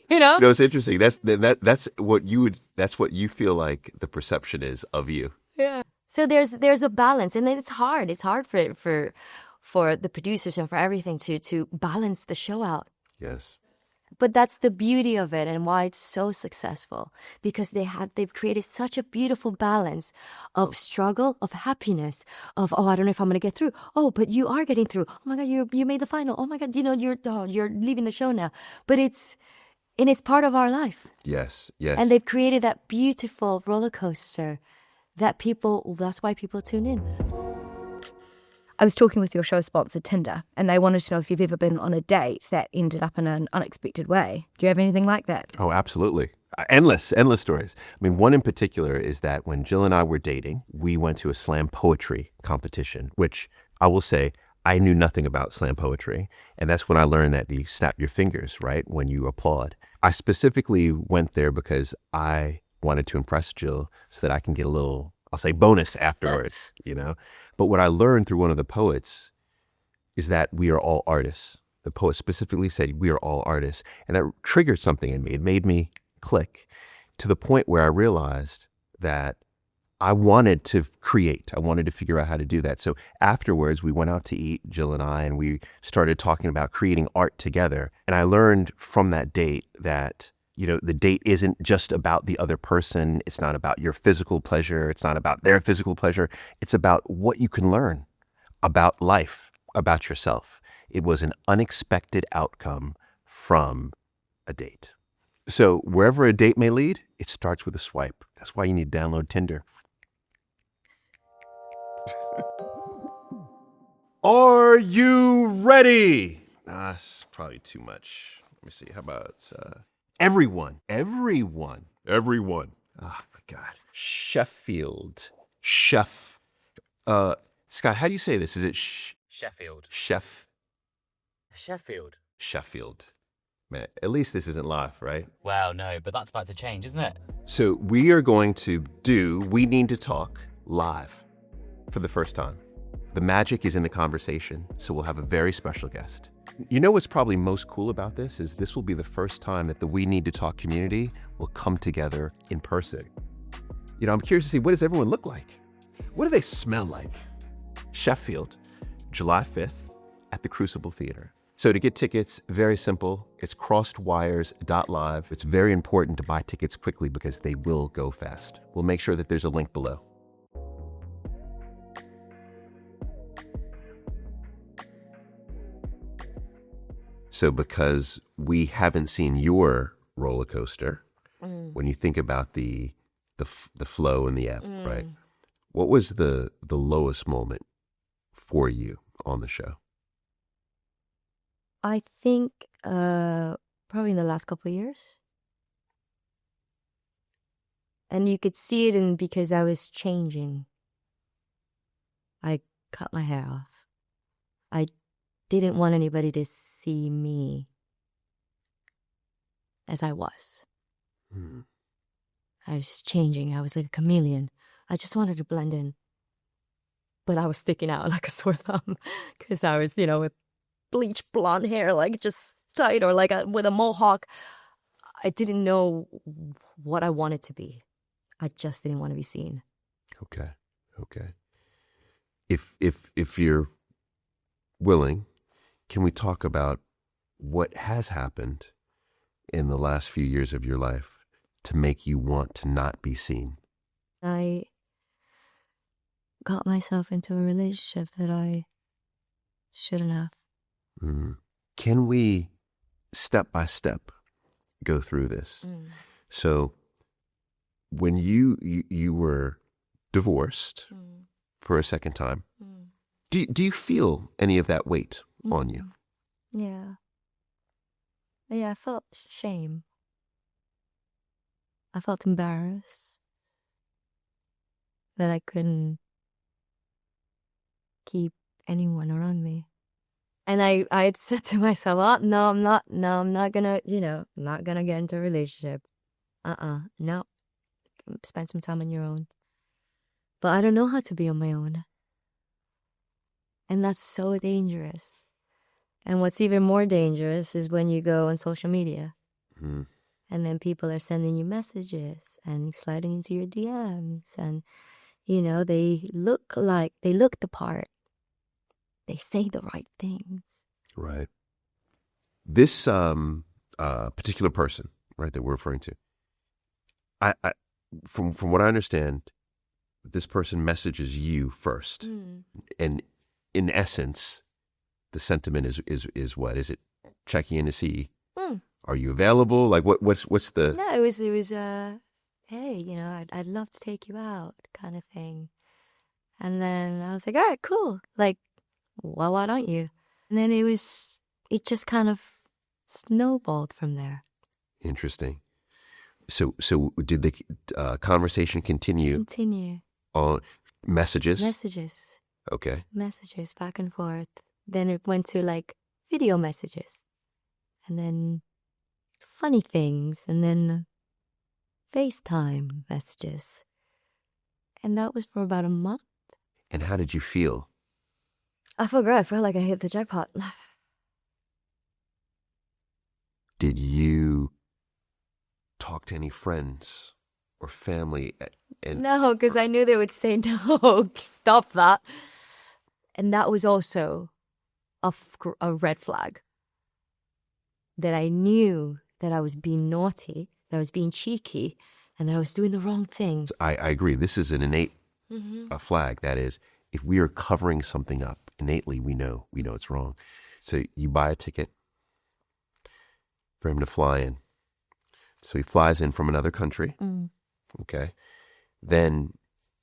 S2: It's interesting. That's what you feel like the perception is of you.
S1: Yeah. So there's a balance, and it's hard. It's hard for the producers and for everything to balance the show out.
S2: Yes.
S1: But that's the beauty of it and why it's so successful, because they've created such a beautiful balance of struggle, of happiness, of, oh, I don't know if I'm going to get through. Oh, but you are getting through. Oh my God, you made the final. Oh my God, you're leaving the show now. But it's part of our life.
S2: Yes.
S1: And they've created that beautiful roller coaster that's why people tune in.
S3: I was talking with your show sponsor, Tinder, and they wanted to know if you've ever been on a date that ended up in an unexpected way. Do you have anything like that?
S2: Oh, absolutely. Endless stories. I mean, one in particular is that when Jill and I were dating, we went to a slam poetry competition, which I will say, I knew nothing about slam poetry. And that's when I learned that you snap your fingers, right, when you applaud. I specifically went there because I wanted to impress Jill so that I can get a little, I'll say, bonus afterwards, But what I learned through one of the poets is that we are all artists. The poet specifically said we are all artists. And that triggered something in me. It made me click to the point where I realized that I wanted to create. I wanted to figure out how to do that. So afterwards, we went out to eat, Jill and I, and we started talking about creating art together. And I learned from that date that the date isn't just about the other person. It's not about your physical pleasure. It's not about their physical pleasure. It's about what you can learn about life, about yourself. It was an unexpected outcome from a date. So wherever a date may lead, it starts with a swipe. That's why you need to download Tinder. Are you ready? That's probably too much. Let me see. How about everyone? Everyone. Everyone. Oh, my God. Sheffield. Scott, how do you say this? Is it
S4: Sheffield.
S2: Sheffield. Man, at least this isn't live, right?
S4: Well, no, but that's about to change, isn't it?
S2: So we are going to do We Need to Talk live for the first time. The magic is in the conversation, so we'll have a very special guest. You know what's probably most cool about this is this will be the first time that the We Need to Talk community will come together in person. You know, I'm curious to see, what does everyone look like? What do they smell like? Sheffield, July 5th at the Crucible Theater. So to get tickets, very simple. It's crossedwires.live. It's very important to buy tickets quickly because they will go fast. We'll make sure that there's a link below. So because we haven't seen your roller coaster, when you think about the flow and the ebb, right? What was the lowest moment for you on the show?
S1: I think probably in the last couple of years. And you could see it in because I was changing. I cut my hair off. I didn't want anybody to see me as I was. I was changing. I was like a chameleon. I just wanted to blend in. But I was sticking out like a sore thumb because I was, with bleach blonde hair, like just tight, or like with a mohawk. I didn't know what I wanted to be. I just didn't want to be seen.
S2: Okay. If you're willing, can we talk about what has happened in the last few years of your life to make you want to not be seen?
S1: I got myself into a relationship that I shouldn't have.
S2: Can we, step by step, go through this? So when you were divorced for a second time, do you feel any of that weight on you?
S1: Yeah. I felt shame. I felt embarrassed that I couldn't keep anyone around me. And I had said to myself, I'm not gonna, I'm not gonna get into a relationship. No. Spend some time on your own. But I don't know how to be on my own. And that's so dangerous. And what's even more dangerous is when you go on social media. And then people are sending you messages and sliding into your DMs. And, they look the part. They say the right things.
S2: Right. This particular person, right, that we're referring to, I from what I understand, this person messages you first, and in essence, the sentiment is what? Is it checking in to see are you available? Like what's the?
S1: No, it was hey, I'd love to take you out, kind of thing. And then I was like, all right, cool. Like, well, why don't you? And then it just kind of snowballed from there.
S2: Interesting. So did the conversation continue? On messages?
S1: Messages.
S2: Okay.
S1: Messages back and forth. Then it went to like video messages. And then funny things. And then FaceTime messages. And that was for about a month.
S2: And how did you feel?
S1: I felt great. I felt like I hit the jackpot.
S2: Did you talk to any friends or family?
S1: No, because I knew they would say, no, stop that. And that was also a red flag. That I knew that I was being naughty, that I was being cheeky, and that I was doing the wrong thing.
S2: I agree. This is an innate flag. That is, if we are covering something up, innately we know it's wrong. So you buy a ticket for him to fly in. So he flies in from another country. Okay. Then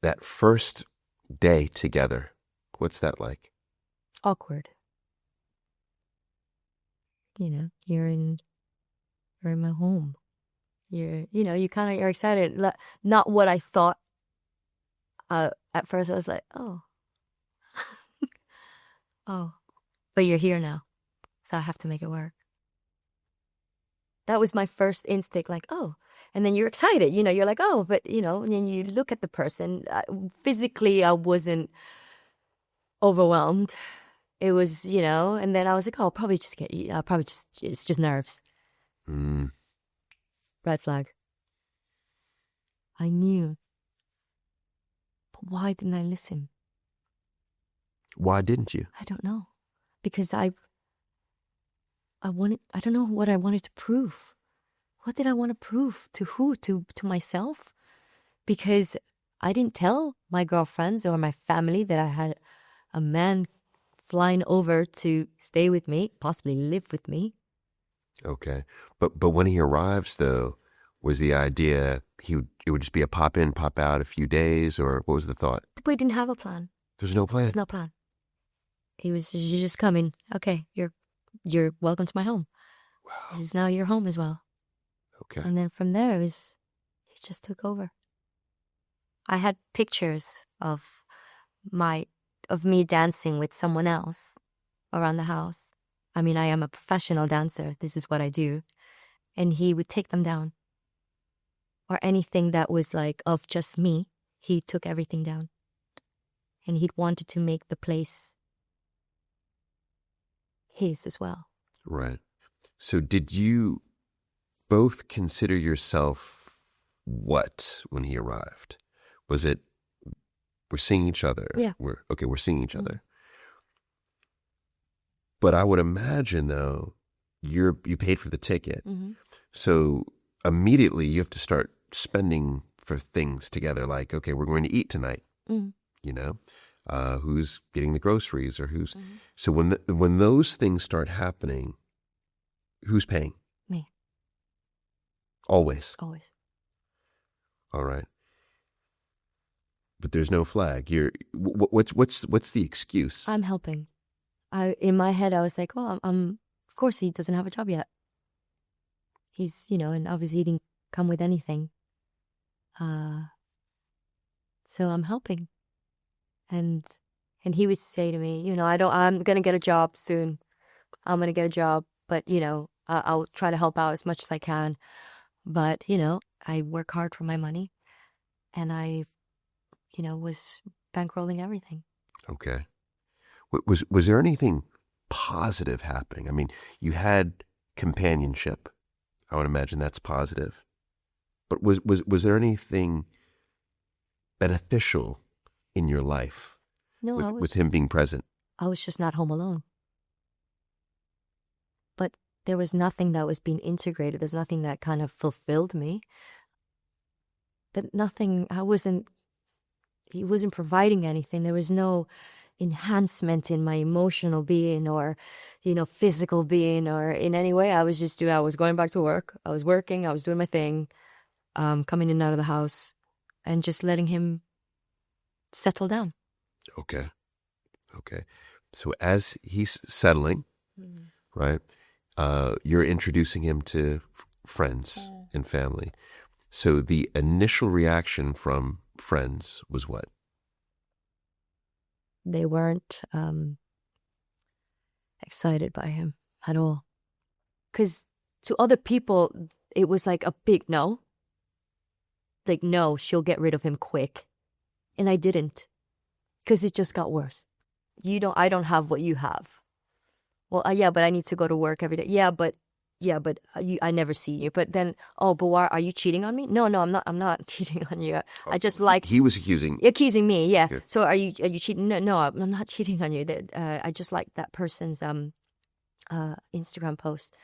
S2: that first day together, what's that like?
S1: Awkward. you're in my home. You're excited. Not what I thought. At first I was like, oh, oh, but you're here now, so I have to make it work. That was my first instinct, like, oh. And then you're excited, you're like, oh, but, and then you look at the person. Physically, I wasn't overwhelmed. It was, and then I was like, oh, it's just nerves. Red flag. I knew. But why didn't I listen?
S2: Why didn't you?
S1: I don't know. Because I don't know what I wanted to prove. What did I want to prove? To who? To myself? Because I didn't tell my girlfriends or my family that I had a man flying over to stay with me, possibly live with me.
S2: Okay. But when he arrives, though, was the idea it would just be a pop in, pop out a few days, or what was the thought?
S1: We didn't have a plan.
S2: There's no plan?
S1: There's no plan. You're just coming. Okay, you're welcome to my home.
S2: Wow.
S1: This is now your home as well.
S2: Okay.
S1: And then from there, it just took over. I had pictures of me dancing with someone else around the house. I mean, I am a professional dancer. This is what I do. And he would take them down. Or anything that was like of just me, he took everything down. And he'd wanted to make the place his as well.
S2: Right. So did you both consider yourself what when he arrived? Was it, we're seeing each other?
S1: Yeah.
S2: We're seeing each other. But I would imagine, though, you paid for the ticket. Mm-hmm. So immediately you have to start spending for things together. Like, okay, we're going to eat tonight. Who's getting the groceries or who's... Mm-hmm. So when those things start happening, who's paying?
S1: Me.
S2: Always?
S1: Always. All
S2: right. But there's no flag. What's the excuse?
S1: I'm helping. In my head, I was like, well, of course he doesn't have a job yet. He's, and obviously he didn't come with anything. So I'm helping. And he would say to me, I'm going to get a job soon. I'm going to get a job, but, I'll try to help out as much as I can. But, I work hard for my money, and I, was bankrolling everything.
S2: Okay. Was there anything positive happening? I mean, you had companionship. I would imagine that's positive. But was there anything beneficial in your life with him being present?
S1: I was just not home alone. But there was nothing that was being integrated. There's nothing that kind of fulfilled me. But nothing, he wasn't providing anything. There was no enhancement in my emotional being or, physical being or in any way. I was going back to work. I was working. I was doing my thing, coming in and out of the house and just letting him settle down.
S2: Okay. So as he's settling, right, you're introducing him to friends and family. So the initial reaction from friends was what?
S1: They weren't excited by him at all. Because to other people, it was like a big no. Like, no, she'll get rid of him quick. And I didn't. Because it just got worse. I don't have what you have. Well, yeah, but I need to go to work every day. Yeah, but I never see you. But then, but why are you cheating on me? No, I'm not cheating on you. I just like
S2: he was accusing
S1: me. Yeah. So are you cheating? No, I'm not cheating on you. I just like that person's Instagram post.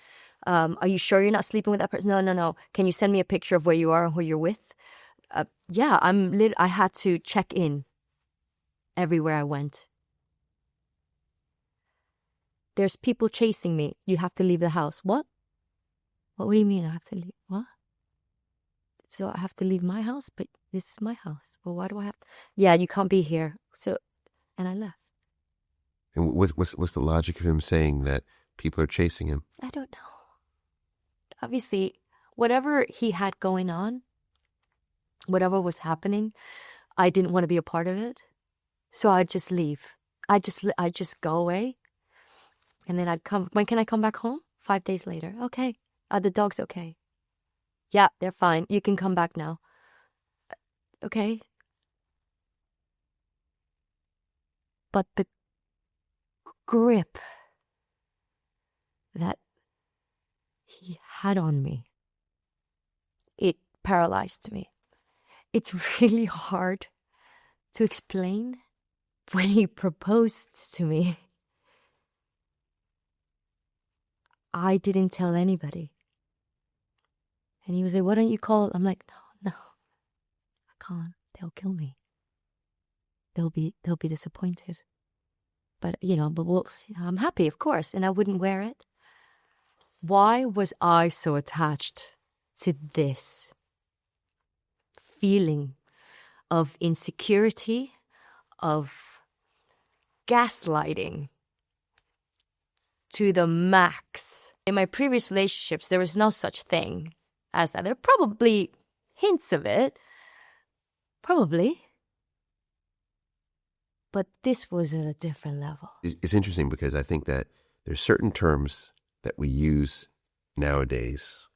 S1: Are you sure you're not sleeping with that person? No. Can you send me a picture of where you are and who you're with? Yeah, I had to check in everywhere I went. There's people chasing me. You have to leave the house. What? What do you mean I have to leave? What? So I have to leave my house? But this is my house. Well, why do I have to? Yeah, you can't be here. So, and I left.
S2: And what's the logic of him saying that people are chasing him?
S1: I don't know. Obviously, whatever he had going on, whatever was happening, I didn't want to be a part of it. So I'd just leave. I'd just go away. And then I'd come. When can I come back home? 5 days later. Okay. Are the dogs okay? Yeah, they're fine. You can come back now. Okay. But the grip that he had on me, it paralyzed me. It's really hard to explain. When he proposed to me, I didn't tell anybody. And he was like, why don't you call? I'm like, no, I can't. They'll kill me. They'll be disappointed. But, I'm happy, of course, and I wouldn't wear it. Why was I so attached to this feeling of insecurity, of gaslighting to the max? In my previous relationships, there was no such thing as that. There are probably hints of it. Probably. But this was at a different level.
S2: It's interesting because I think that there's certain terms that we use nowadays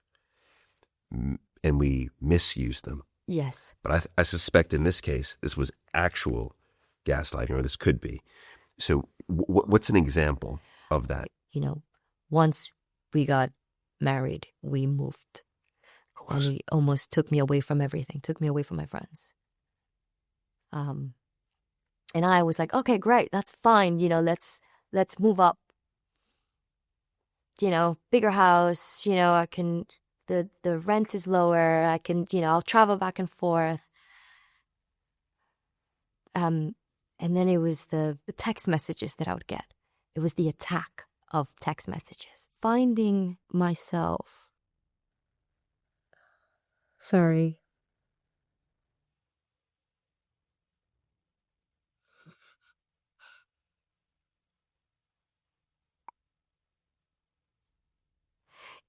S2: and we misuse them.
S1: Yes.
S2: But I suspect in this case, this was actual gaslighting, or this could be. So what's an example of that?
S1: Once we got married, we moved. And he almost took me away from everything, took me away from my friends. And I was like, okay, great, that's fine. Let's move up. Bigger house. I can. The rent is lower. I can. I'll travel back and forth. And then it was the text messages that I would get. It was the attack of text messages. Finding myself. Sorry.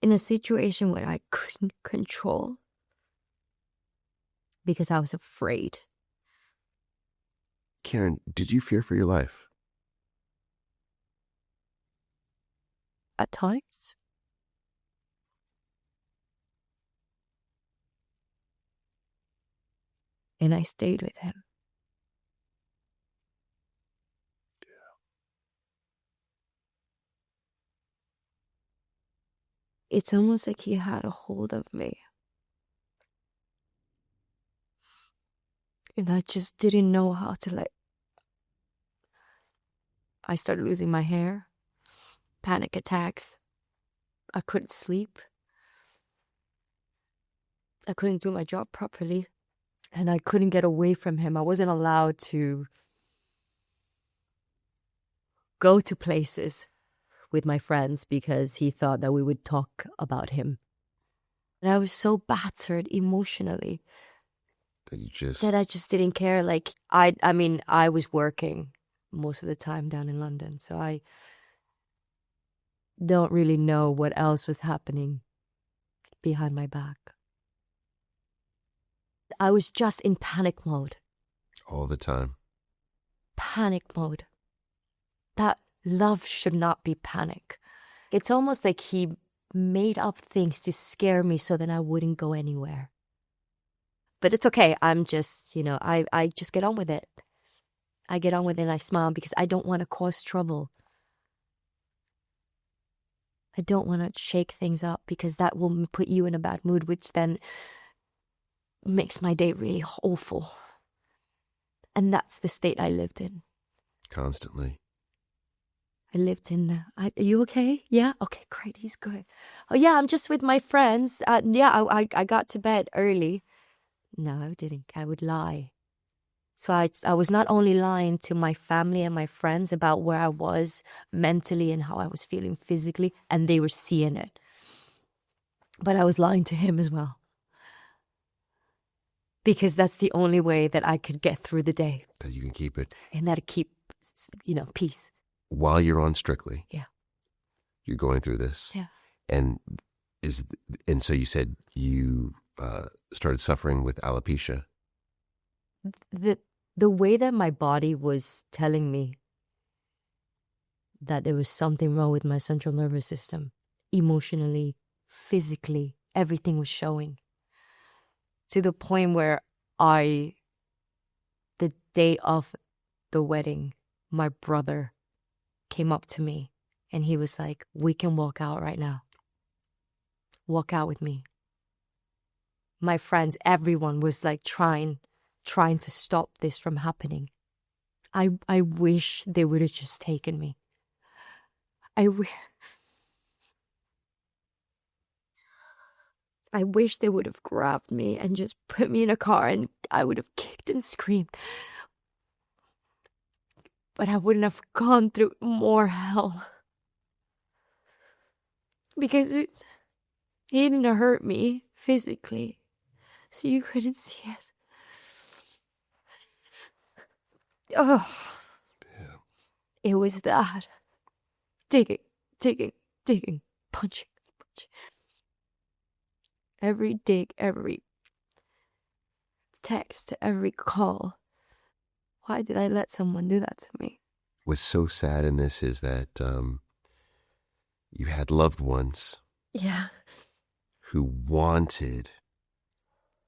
S1: In a situation where I couldn't control because I was afraid.
S2: Karen, did you fear for your life?
S1: At times. And I stayed with him. It's almost like he had a hold of me. And I just didn't know how to I started losing my hair, panic attacks. I couldn't sleep. I couldn't do my job properly. And I couldn't get away from him. I wasn't allowed to go to places with my friends because he thought that we would talk about him. And I was so battered emotionally that I just didn't care. I was working most of the time down in London, so I don't really know what else was happening behind my back. I was just in panic mode.
S2: All the time.
S1: Panic mode. That love should not be panic. It's almost like he made up things to scare me so that I wouldn't go anywhere. But it's okay. I'm just, I just get on with it. I get on with it and I smile because I don't want to cause trouble. I don't want to shake things up because that will put you in a bad mood, which then makes my day really awful. And that's the state I lived in.
S2: Constantly.
S1: I lived in... are you okay? Yeah? Okay, great. He's good. Oh, yeah, I'm just with my friends. I got to bed early. No, I didn't. I would lie. So I was not only lying to my family and my friends about where I was mentally and how I was feeling physically, and they were seeing it. But I was lying to him as well. Because that's the only way that I could get through the day.
S2: That you can keep it.
S1: And that I keep, peace.
S2: While you're on Strictly.
S1: Yeah.
S2: you're going through this.
S1: Yeah.
S2: And so you said you started suffering with alopecia.
S1: The way that my body was telling me that there was something wrong with my central nervous system, emotionally, physically, everything was showing. To the point where the day of the wedding, my brother came up to me and he was like, "We can walk out right now. Walk out with me." My friends, everyone was like trying to stop this from happening. I wish they would have just taken me. I wish they would have grabbed me and just put me in a car and I would have kicked and screamed. But I wouldn't have gone through more hell. Because he didn't hurt me physically, so you couldn't see it. Oh,
S2: Yeah.
S1: it was that. Digging, punching. Every dig, every text, every call. Why did I let someone do that to me?
S2: What's so sad in this is that you had loved ones
S1: Yeah.
S2: who wanted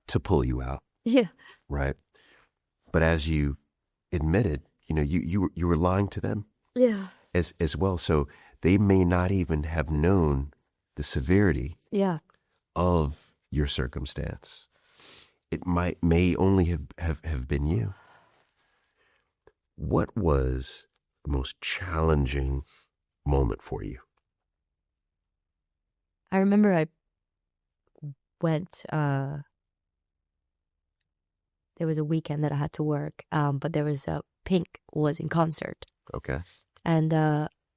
S2: to pull you out,
S1: Yeah.
S2: right? But as you admitted, you were lying to them
S1: Yeah.
S2: as well. So they may not even have known the severity
S1: Yeah.
S2: of your circumstance. It may only have been you. What was the most challenging moment for you?
S1: I remember I went, there was a weekend that I had to work, but there was Pink was in concert.
S2: Okay.
S1: And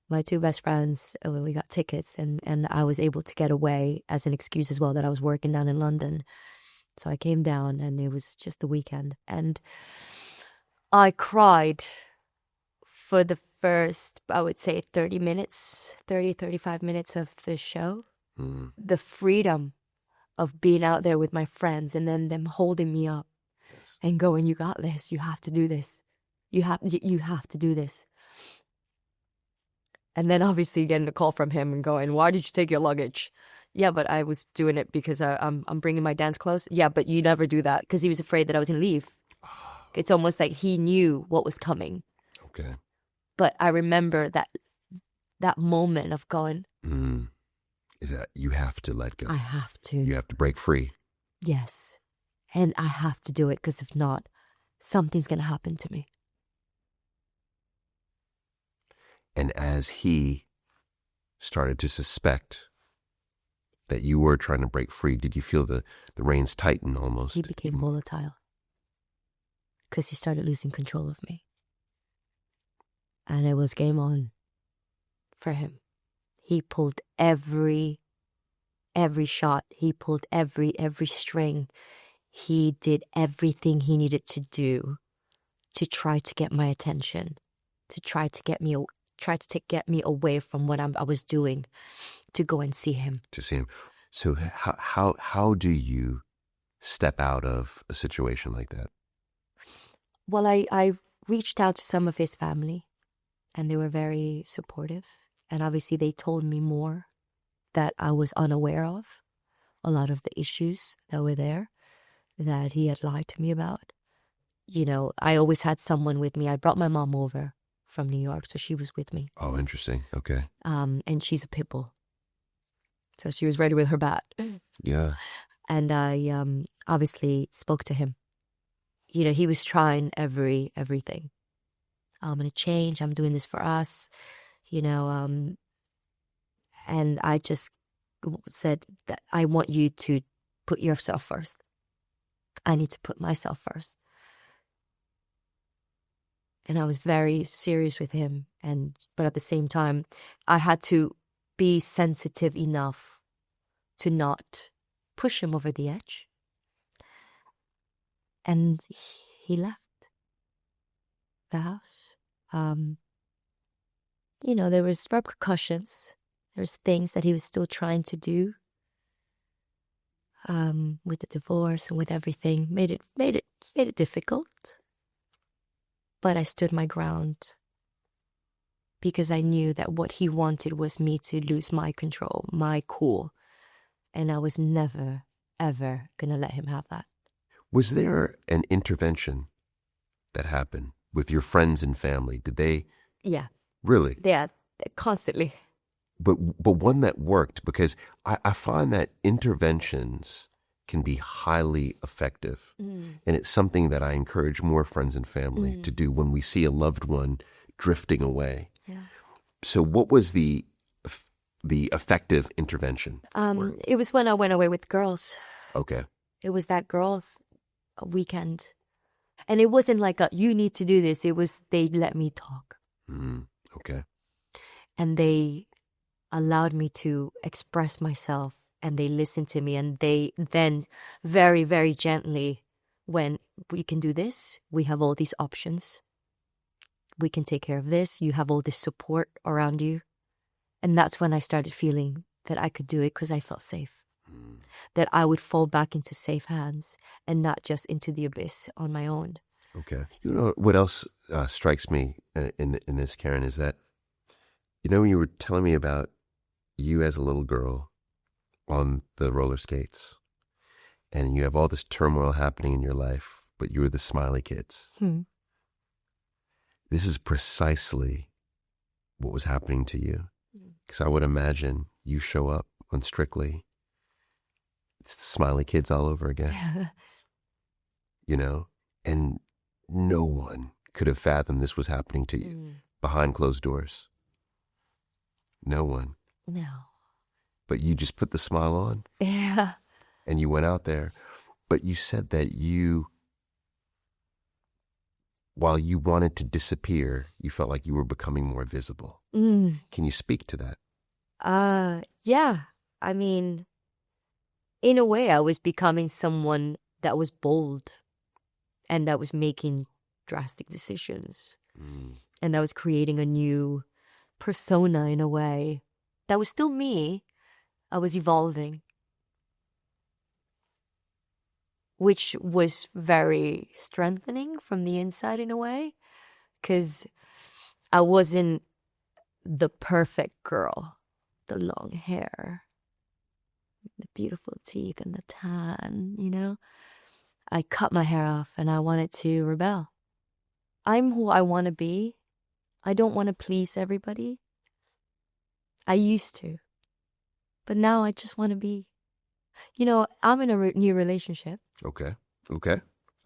S1: my two best friends, we got tickets and I was able to get away as an excuse as well that I was working down in London. So I came down and it was just the weekend. And I cried for the first, I would say 35 minutes of the show.
S2: Mm.
S1: The freedom of being out there with my friends and then them holding me up and going, "You got this. You have to do this. You have to do this." And then obviously getting a call from him and going, "Why did you take your luggage?" "Yeah, but I was doing it because I'm bringing my dance clothes." "Yeah, but you never do that," because he was afraid that I was going to leave. It's almost like he knew what was coming.
S2: Okay.
S1: But I remember that moment of going,
S2: Is that you have to let go.
S1: I have to.
S2: You have to break free.
S1: Yes. And I have to do it because if not, something's going to happen to me.
S2: And as he started to suspect that you were trying to break free, did you feel the reins tighten almost?
S1: He became volatile because he started losing control of me. And it was game on for him. He pulled every shot. He pulled every string. He did everything he needed to do to try to get my attention, to try to get me away from what I was doing, to go and see him.
S2: To see him. So how do you step out of a situation like that?
S1: Well, I reached out to some of his family, and they were very supportive. And obviously they told me more that I was unaware of, a lot of the issues that were there that he had lied to me about. I always had someone with me. I brought my mom over from New York, so she was with me.
S2: Oh, interesting. Okay.
S1: And she's a pit bull. So she was ready with her bat.
S2: Yeah.
S1: And I obviously spoke to him. He was trying everything. I'm going to change. I'm doing this for us. And I just said that I want you to put yourself first. I need to put myself first. And I was very serious with him. But at the same time, I had to be sensitive enough to not push him over the edge. And he left the house. There was repercussions There's things that he was still trying to do with the divorce and with everything. Made it difficult. But I stood my ground because I knew that what he wanted was me to lose my control, my cool. And I was never, ever going to let him have that.
S2: Was there an intervention that happened with your friends and family? Did they?
S1: Yeah.
S2: Really?
S1: Yeah, constantly.
S2: But one that worked, because I find that interventions can be highly effective. And it's something that I encourage more friends and family to do when we see a loved one drifting away.
S1: Yeah.
S2: So what was the effective intervention?
S1: It was when I went away with girls.
S2: Okay.
S1: It was that girls' weekend. And it wasn't like you need to do this. It was they let me talk.
S2: Okay.
S1: And they allowed me to express myself, and they listened to me, and they then very, very gently went, we can do this. We have all these options. We can take care of this. You have all this support around you. And that's when I started feeling that I could do it because I felt safe. That I would fall back into safe hands and not just into the abyss on my own.
S2: Okay. You know what else strikes me in this, Karen, is that, when you were telling me about you as a little girl on the roller skates, and you have all this turmoil happening in your life, but you were the smiley kids. This is precisely what was happening to you. Because I would imagine you show up on Strictly, it's the smiley kids all over again. And no one could have fathomed this was happening to you behind closed doors. No one.
S1: No.
S2: But you just put the smile on.
S1: Yeah.
S2: And you went out there. But you said that while you wanted to disappear, you felt like you were becoming more visible. Can you speak to that?
S1: Yeah. I mean, in a way, I was becoming someone that was bold and that was making drastic decisions. And that was creating a new persona in a way. That was still me. I was evolving. Which was very strengthening from the inside in a way. Because I wasn't the perfect girl. The long hair, the beautiful teeth and the tan, I cut my hair off and I wanted to rebel. I'm who I want to be. I don't want to please everybody. I used to. But now I just want to be. I'm in a new relationship.
S2: Okay.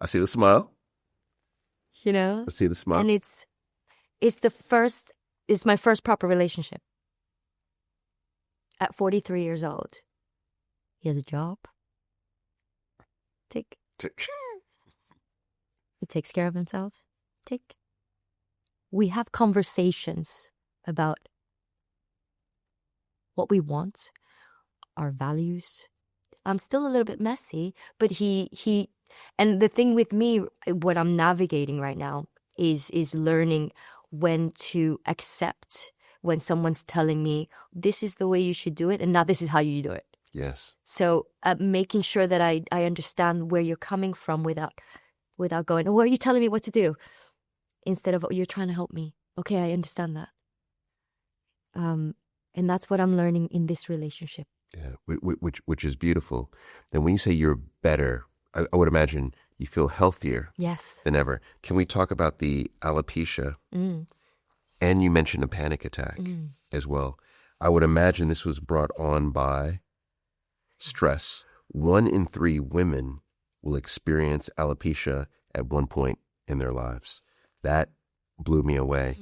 S2: I see the smile. I see the smile.
S1: And it's my first proper relationship. At 43 years old. He has a job. Tick. He takes care of himself. Tick. We have conversations about what we want, our values. I'm still a little bit messy, but he and the thing with me, what I'm navigating right now is learning when to accept when someone's telling me this is the way you should do it and now this is how you do it.
S2: Yes.
S1: So making sure that I understand where you're coming from without going, oh, are you telling me what to do? Instead of, oh, you're trying to help me. Okay, I understand that. And that's what I'm learning in this relationship.
S2: Yeah, which is beautiful. Then when you say you're better, I would imagine you feel healthier than ever. Can we talk about the alopecia? And you mentioned a panic attack as well. I would imagine this was brought on by stress. 1 in 3 women will experience alopecia at one point in their lives. That blew me away.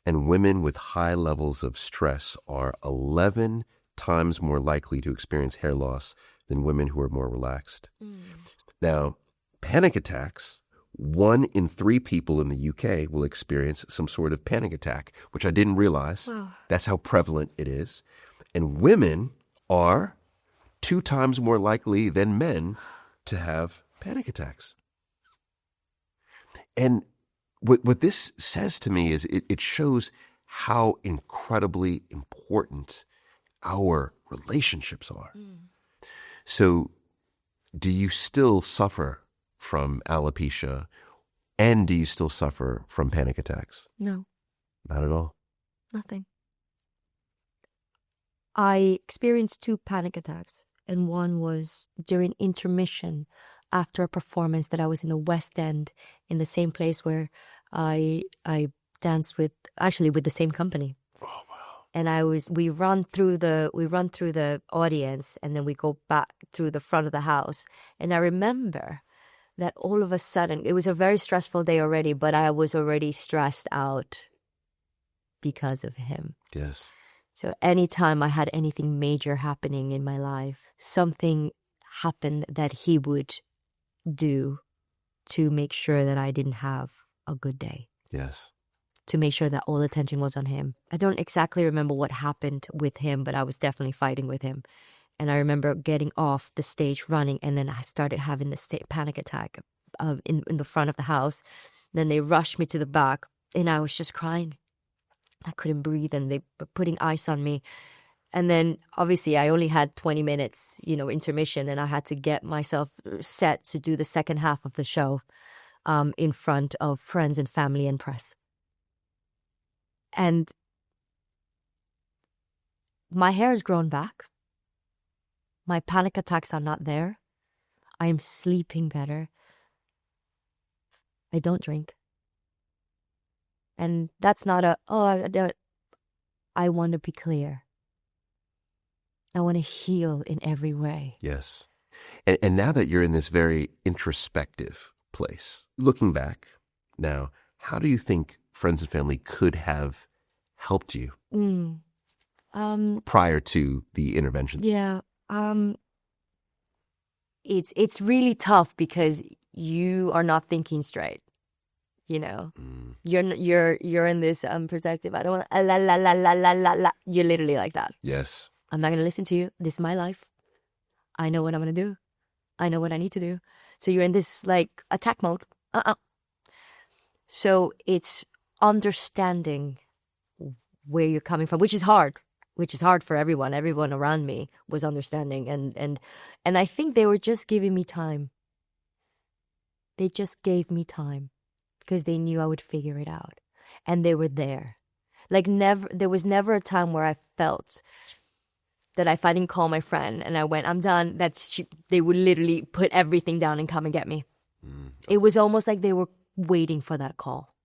S2: And women with high levels of stress are 11 times more likely to experience hair loss than women who are more relaxed. Now, panic attacks, 1 in 3 people in the UK will experience some sort of panic attack, which I didn't realize. Wow. That's how prevalent it is. And women are 2 times more likely than men to have panic attacks. And what this says to me is it shows how incredibly important our relationships are. So do you still suffer from alopecia, and do you still suffer from panic attacks?
S1: No,
S2: Not at all.
S1: nothing. I experienced 2 panic attacks, and one was during intermission after a performance that I was in the West End, in the same place where I danced with the same company.
S2: Oh, wow.
S1: And we run through the audience, and then we go back through the front of the house. And I remember that all of a sudden, it was a very stressful day already, but I was already stressed out because of him.
S2: Yes.
S1: So anytime I had anything major happening in my life, something happened that he would do to make sure that I didn't have a good day,
S2: Yes.
S1: to make sure that all attention was on him. I don't exactly remember what happened with him, but I was definitely fighting with him. And I remember getting off the stage running, and then I started having this panic attack in the front of the house. Then they rushed me to the back, and I was just crying. I couldn't breathe, and they were putting ice on me. And then, obviously, I only had 20 minutes, intermission, and I had to get myself set to do the second half of the show in front of friends and family and press. And my hair has grown back. My panic attacks are not there. I am sleeping better. I don't drink. And that's not I want to be clear. I want to heal in every way.
S2: Yes. And now that you're in this very introspective place, looking back now, how do you think friends and family could have helped you prior to the intervention?
S1: Yeah. It's really tough because you are not thinking straight. You're in this protective. I don't want la la la la la la la. You're literally like that.
S2: Yes.
S1: I'm not gonna listen to you. This is my life. I know what I'm gonna do. I know what I need to do. So you're in this like attack mode. So it's understanding where you're coming from, which is hard. Which is hard for everyone. Everyone around me was understanding, and I think they were just giving me time. They just gave me time because they knew I would figure it out, and they were there. Like there was never a time where I felt that if I didn't call my friend and I went, I'm done, they would literally put everything down and come and get me. It was almost like they were waiting for that call.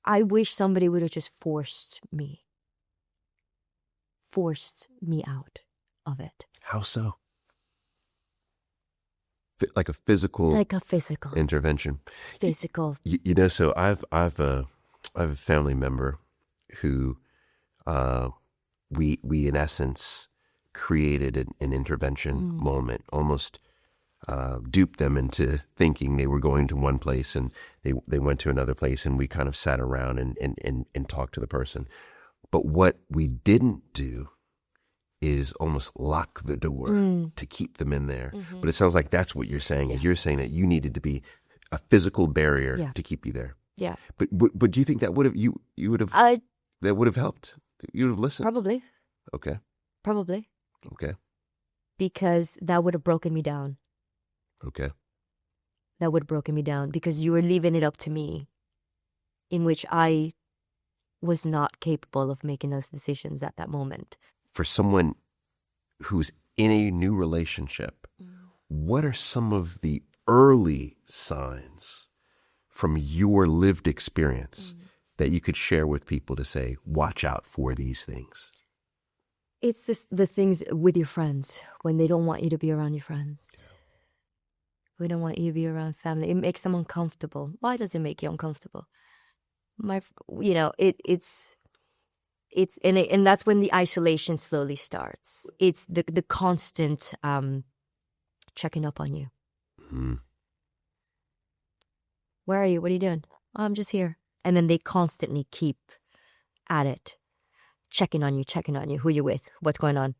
S1: I wish somebody would have just forced me out of it.
S2: How so? Like a physical intervention.
S1: Physical.
S2: So I have a family member who we in essence created an intervention moment, almost duped them into thinking they were going to one place and they went to another place, and we kind of sat around and talked to the person. But what we didn't do is almost lock the door to keep them in there. Mm-hmm. But it sounds like that's what you're saying. Is you're saying that you needed to be a physical barrier to keep you there.
S1: Yeah.
S2: But do you think that would have you would have that would have helped? You would have listened.
S1: Probably.
S2: Okay.
S1: Probably.
S2: Okay.
S1: Because that would have broken me down.
S2: Okay.
S1: That would have broken me down because you were leaving it up to me, in which I was not capable of making those decisions at that moment.
S2: For someone who's in a new relationship, what are some of the early signs from your lived experience that you could share with people to say, watch out for these things?
S1: It's the things with your friends, when they don't want you to be around your friends. We don't want you to be around family. It makes them uncomfortable. Why does it make you uncomfortable? And that's when the isolation slowly starts. It's the constant checking up on you. Mm-hmm. Where are you? What are you doing? Oh, I'm just here. And then they constantly keep at it, checking on you, who you with, what's going on.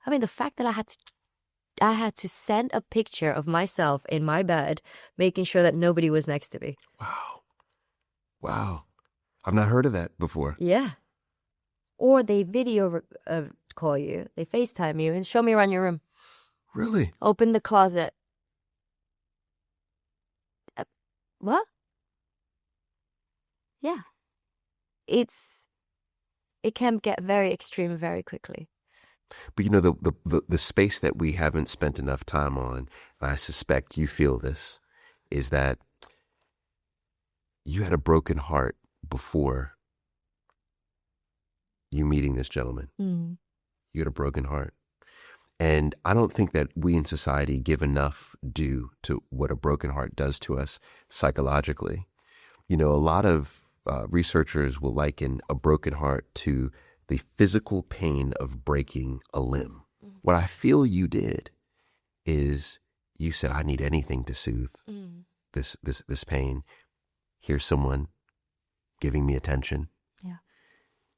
S1: I mean, the fact that I had to send a picture of myself in my bed, making sure that nobody was next to me.
S2: Wow. I've not heard of that before.
S1: Yeah. or they call you, they FaceTime you and show me around your room.
S2: Really?
S1: Open the closet. What? Yeah. It can get very extreme very quickly.
S2: But you know, the space that we haven't spent enough time on, and I suspect you feel this, is that you had a broken heart before you meeting this gentleman.
S1: Mm.
S2: You had a broken heart. And I don't think that we in society give enough due to what a broken heart does to us psychologically. You know, a lot of researchers will liken a broken heart to the physical pain of breaking a limb. Mm. What I feel you did is you said, I need anything to soothe this pain. Here's someone giving me attention.
S1: Yeah.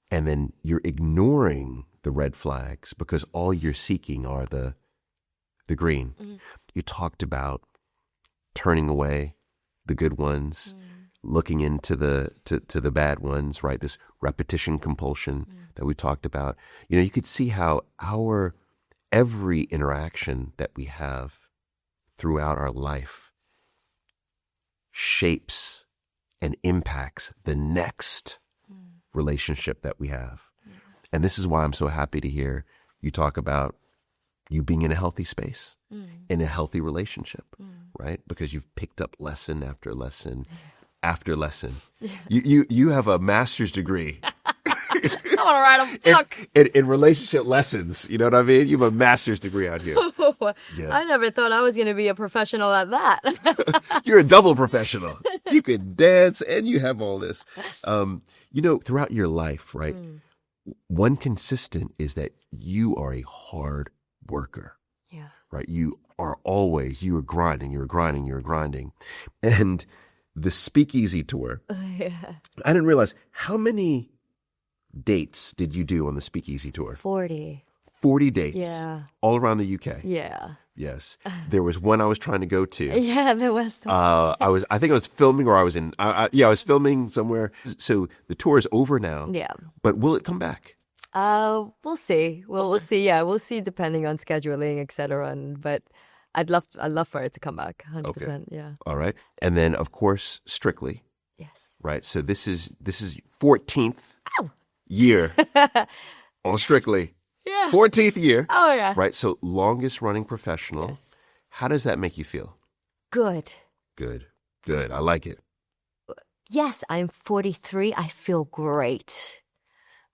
S2: And then you're ignoring the red flags because all you're seeking are the green. Mm. You talked about turning away the good ones, looking into to the bad ones, right? This repetition compulsion that we talked about. You know, you could see how every interaction that we have throughout our life shapes and impacts the next relationship that we have. Yeah. And this is why I'm so happy to hear you talk about you being in a healthy space, in a healthy relationship, right? Because you've picked up lesson after lesson after lesson. Yeah. You have a master's degree.
S1: I want to write a book.
S2: In relationship lessons, you know what I mean? You have a master's degree out here. Yeah.
S1: I never thought I was going to be a professional at that.
S2: You're a double professional. You can dance and you have all this. You know, throughout your life, right? One consistent is that you are a hard worker.
S1: Yeah.
S2: Right? You are grinding. And the Speakeasy tour, I didn't realize how many dates did you do on the Speakeasy tour?
S1: 40.
S2: 40 dates.
S1: Yeah.
S2: All around the UK.
S1: Yeah.
S2: Yes. There was one I was trying to go to.
S1: Yeah, there was.
S2: I think I was filming, or I was in. I was filming somewhere. So the tour is over now.
S1: Yeah.
S2: But will it come back?
S1: We'll see. We'll see. Yeah, we'll see depending on scheduling, etc. But I'd love for it to come back. 100%.
S2: Okay.
S1: Yeah.
S2: All right. And then of course Strictly.
S1: Yes.
S2: Right. So this is 14th year on Strictly.
S1: Yeah.
S2: 14th year.
S1: Oh, yeah.
S2: Right. So longest running professional.
S1: Yes.
S2: How does that make you feel?
S1: Good.
S2: Good. I like it.
S1: Yes, I'm 43. I feel great.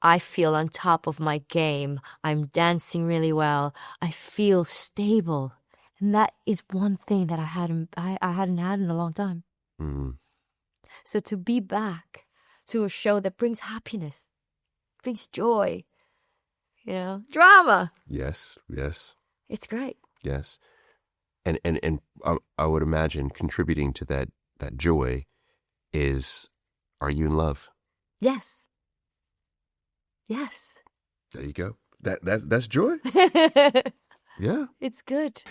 S1: I feel on top of my game. I'm dancing really well. I feel stable. And that is one thing that I hadn't had in a long time. Mm. So to be back to a show that brings happiness, brings joy, you know, drama.
S2: Yes.
S1: It's great.
S2: Yes. And I would imagine contributing to that joy is, are you in love?
S1: Yes.
S2: There you go. That's joy. Yeah.
S1: It's good.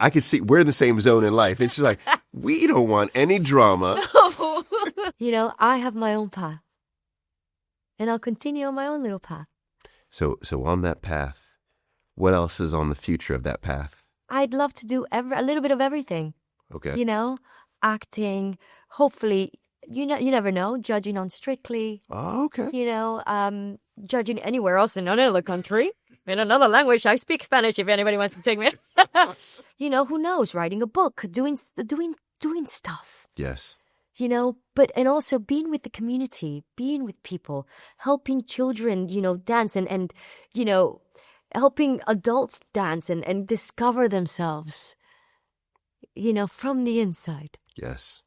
S2: I could see we're in the same zone in life. It's just like, we don't want any drama.
S1: You know, I have my own path. And I'll continue on my own little path.
S2: So on that path, what else is on the future of that path?
S1: I'd love to do a little bit of everything.
S2: Okay.
S1: You know, acting, hopefully, you never know, judging on Strictly.
S2: Oh, okay.
S1: You know, judging anywhere else in another country, in another language. I speak Spanish if anybody wants to take me. You know, who knows, writing a book, doing stuff.
S2: Yes.
S1: You know, and also being with the community, being with people, helping children, you know, dance and you know, helping adults dance and discover themselves, you know, from the inside.
S2: Yes.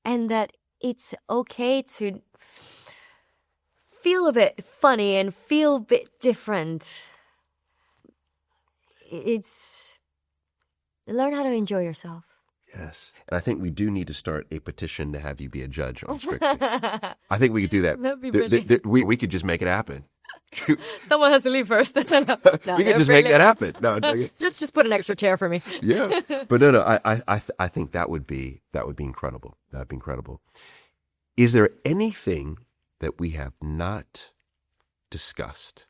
S2: And
S1: that it's okay to feel a bit funny and feel a bit different. It's learn how to enjoy yourself.
S2: Yes. And I think we do need to start a petition to have you be a judge on Strictly. I think we could do that.
S1: That'd be brilliant.
S2: We could just make it happen.
S1: Someone has to leave first. No,
S2: we could just make that happen. No,
S1: just put an extra chair for me.
S2: Yeah. But no, I think that would be incredible. That would be incredible. Is there anything that we have not discussed,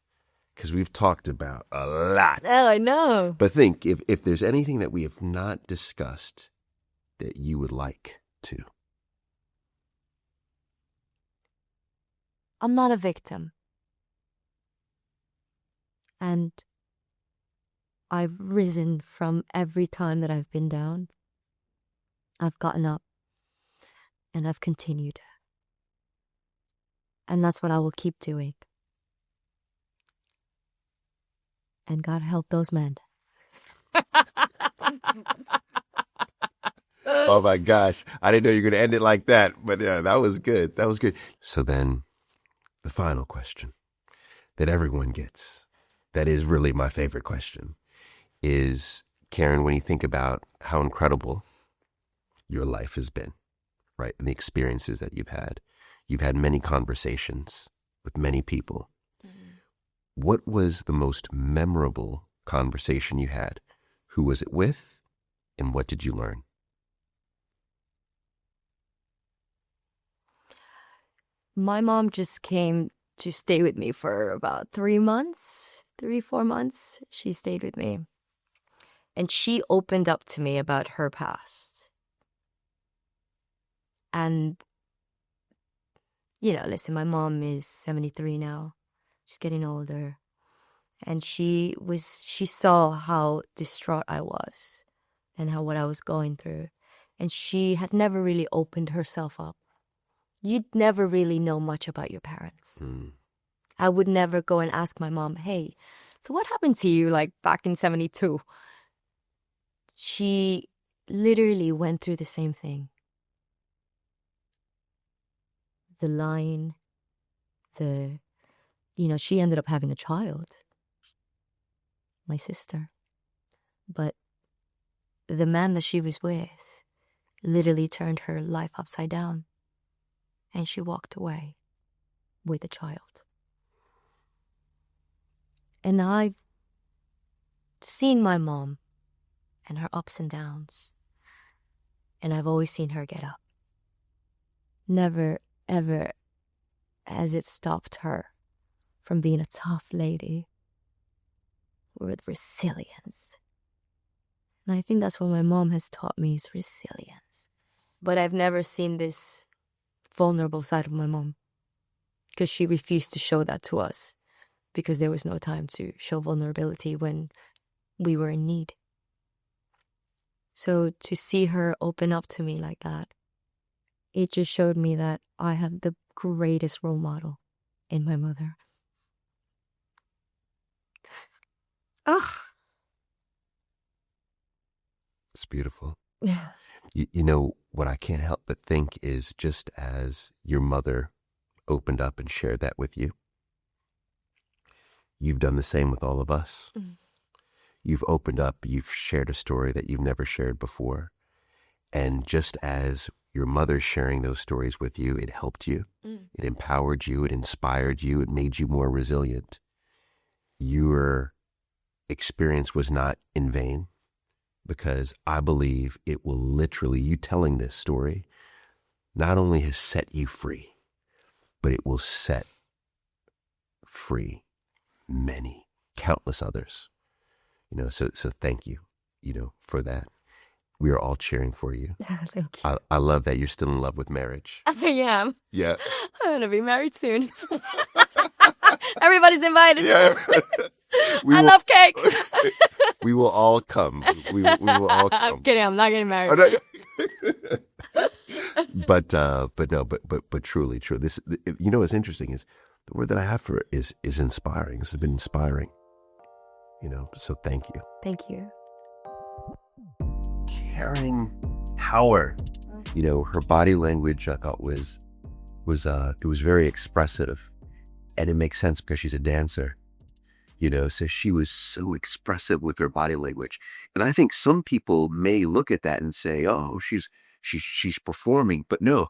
S2: because we've talked about a lot.
S1: Oh, I know.
S2: But think, if there's anything that we have not discussed that you would like to.
S1: I'm not a victim. And I've risen from every time that I've been down. I've gotten up and I've continued. And that's what I will keep doing. And God help those men.
S2: Oh my gosh. I didn't know you were going to end it like that. But yeah, that was good. That was good. So then the final question that everyone gets, that is really my favorite question, is, Karen, when you think about how incredible your life has been, right, and the experiences that you've had many conversations with many people. What was the most memorable conversation you had? Who was it with? And what did you learn?
S1: My mom just came to stay with me for about 3 months, 4 months. She stayed with me. And she opened up to me about her past. And, listen, my mom is 73 now. She's getting older. And she saw how distraught I was and what I was going through. And she had never really opened herself up. You'd never really know much about your parents. I would never go and ask my mom, hey, so what happened to you back in 72? She literally went through the same thing. The line, she ended up having a child, my sister. But the man that she was with literally turned her life upside down. And she walked away with a child. And I've seen my mom and her ups and downs. And I've always seen her get up. Never, ever has it stopped her from being a tough lady with resilience. And I think that's what my mom has taught me, is resilience. But I've never seen this vulnerable side of my mom, because she refused to show that to us, because there was no time to show vulnerability when we were in need. So to see her open up to me like that, it just showed me that I have the greatest role model in my mother.
S2: It's beautiful.
S1: Yeah.
S2: You know, what I can't help but think is, just as your mother opened up and shared that with you, you've done the same with all of us. You've opened up, you've shared a story that you've never shared before. And just as your mother sharing those stories with you, it helped you, it empowered you, it inspired you, it made you more resilient. Your experience was not in vain, because I believe it will literally, you telling this story, not only has set you free, but it will set free many, countless others. So thank you, for that. We are all cheering for you.
S1: Thank you.
S2: I love that you're still in love with marriage.
S1: I am.
S2: Yeah.
S1: I'm going to be married soon. Everybody's invited.
S2: Yeah.
S1: I love cake.
S2: We will all come. We will all come.
S1: I'm kidding. I'm not getting married.
S2: But truly, this, what's interesting is the word that I have for it is inspiring. This has been inspiring. So thank you.
S1: Thank you.
S2: Karen Hauer, her body language, I thought was very expressive, and it makes sense because she's a dancer. So she was so expressive with her body language. And I think some people may look at that and say, oh, she's performing. But no,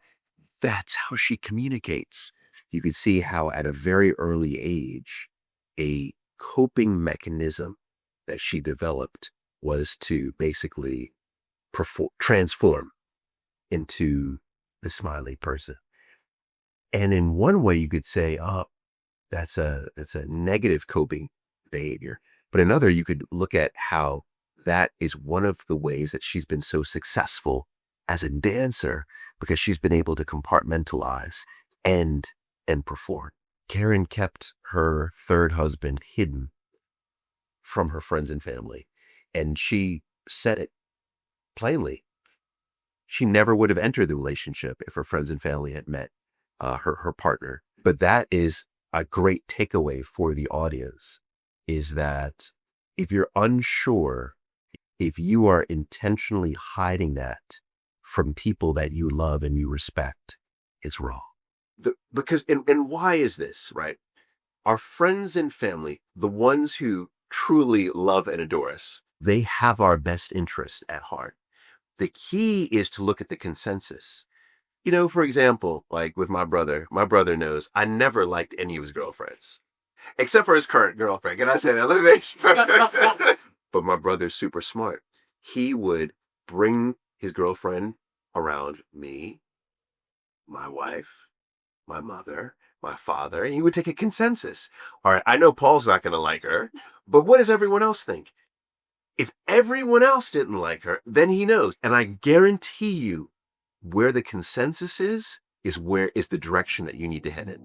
S2: that's how she communicates. You could see how at a very early age, a coping mechanism that she developed was to basically transform into the smiley person. And in one way you could say, That's a negative coping behavior. But another, you could look at how that is one of the ways that she's been so successful as a dancer, because she's been able to compartmentalize and perform. Karen kept her third husband hidden from her friends and family, and she said it plainly. She never would have entered the relationship if her friends and family had met her partner. But that is a great takeaway for the audience, is that if you're unsure, if you are intentionally hiding that from people that you love and you respect, it's wrong. Because and why is this, right? Our friends and family, the ones who truly love and adore us, they have our best interest at heart. The key is to look at the consensus. You know, for example, like with my brother knows I never liked any of his girlfriends, except for his current girlfriend. Can I say that? Let me make sure. But my brother's super smart. He would bring his girlfriend around me, my wife, my mother, my father, and he would take a consensus. All right, I know Paul's not going to like her, but what does everyone else think? If everyone else didn't like her, then he knows. And I guarantee you, where the consensus is where is the direction that you need to head in.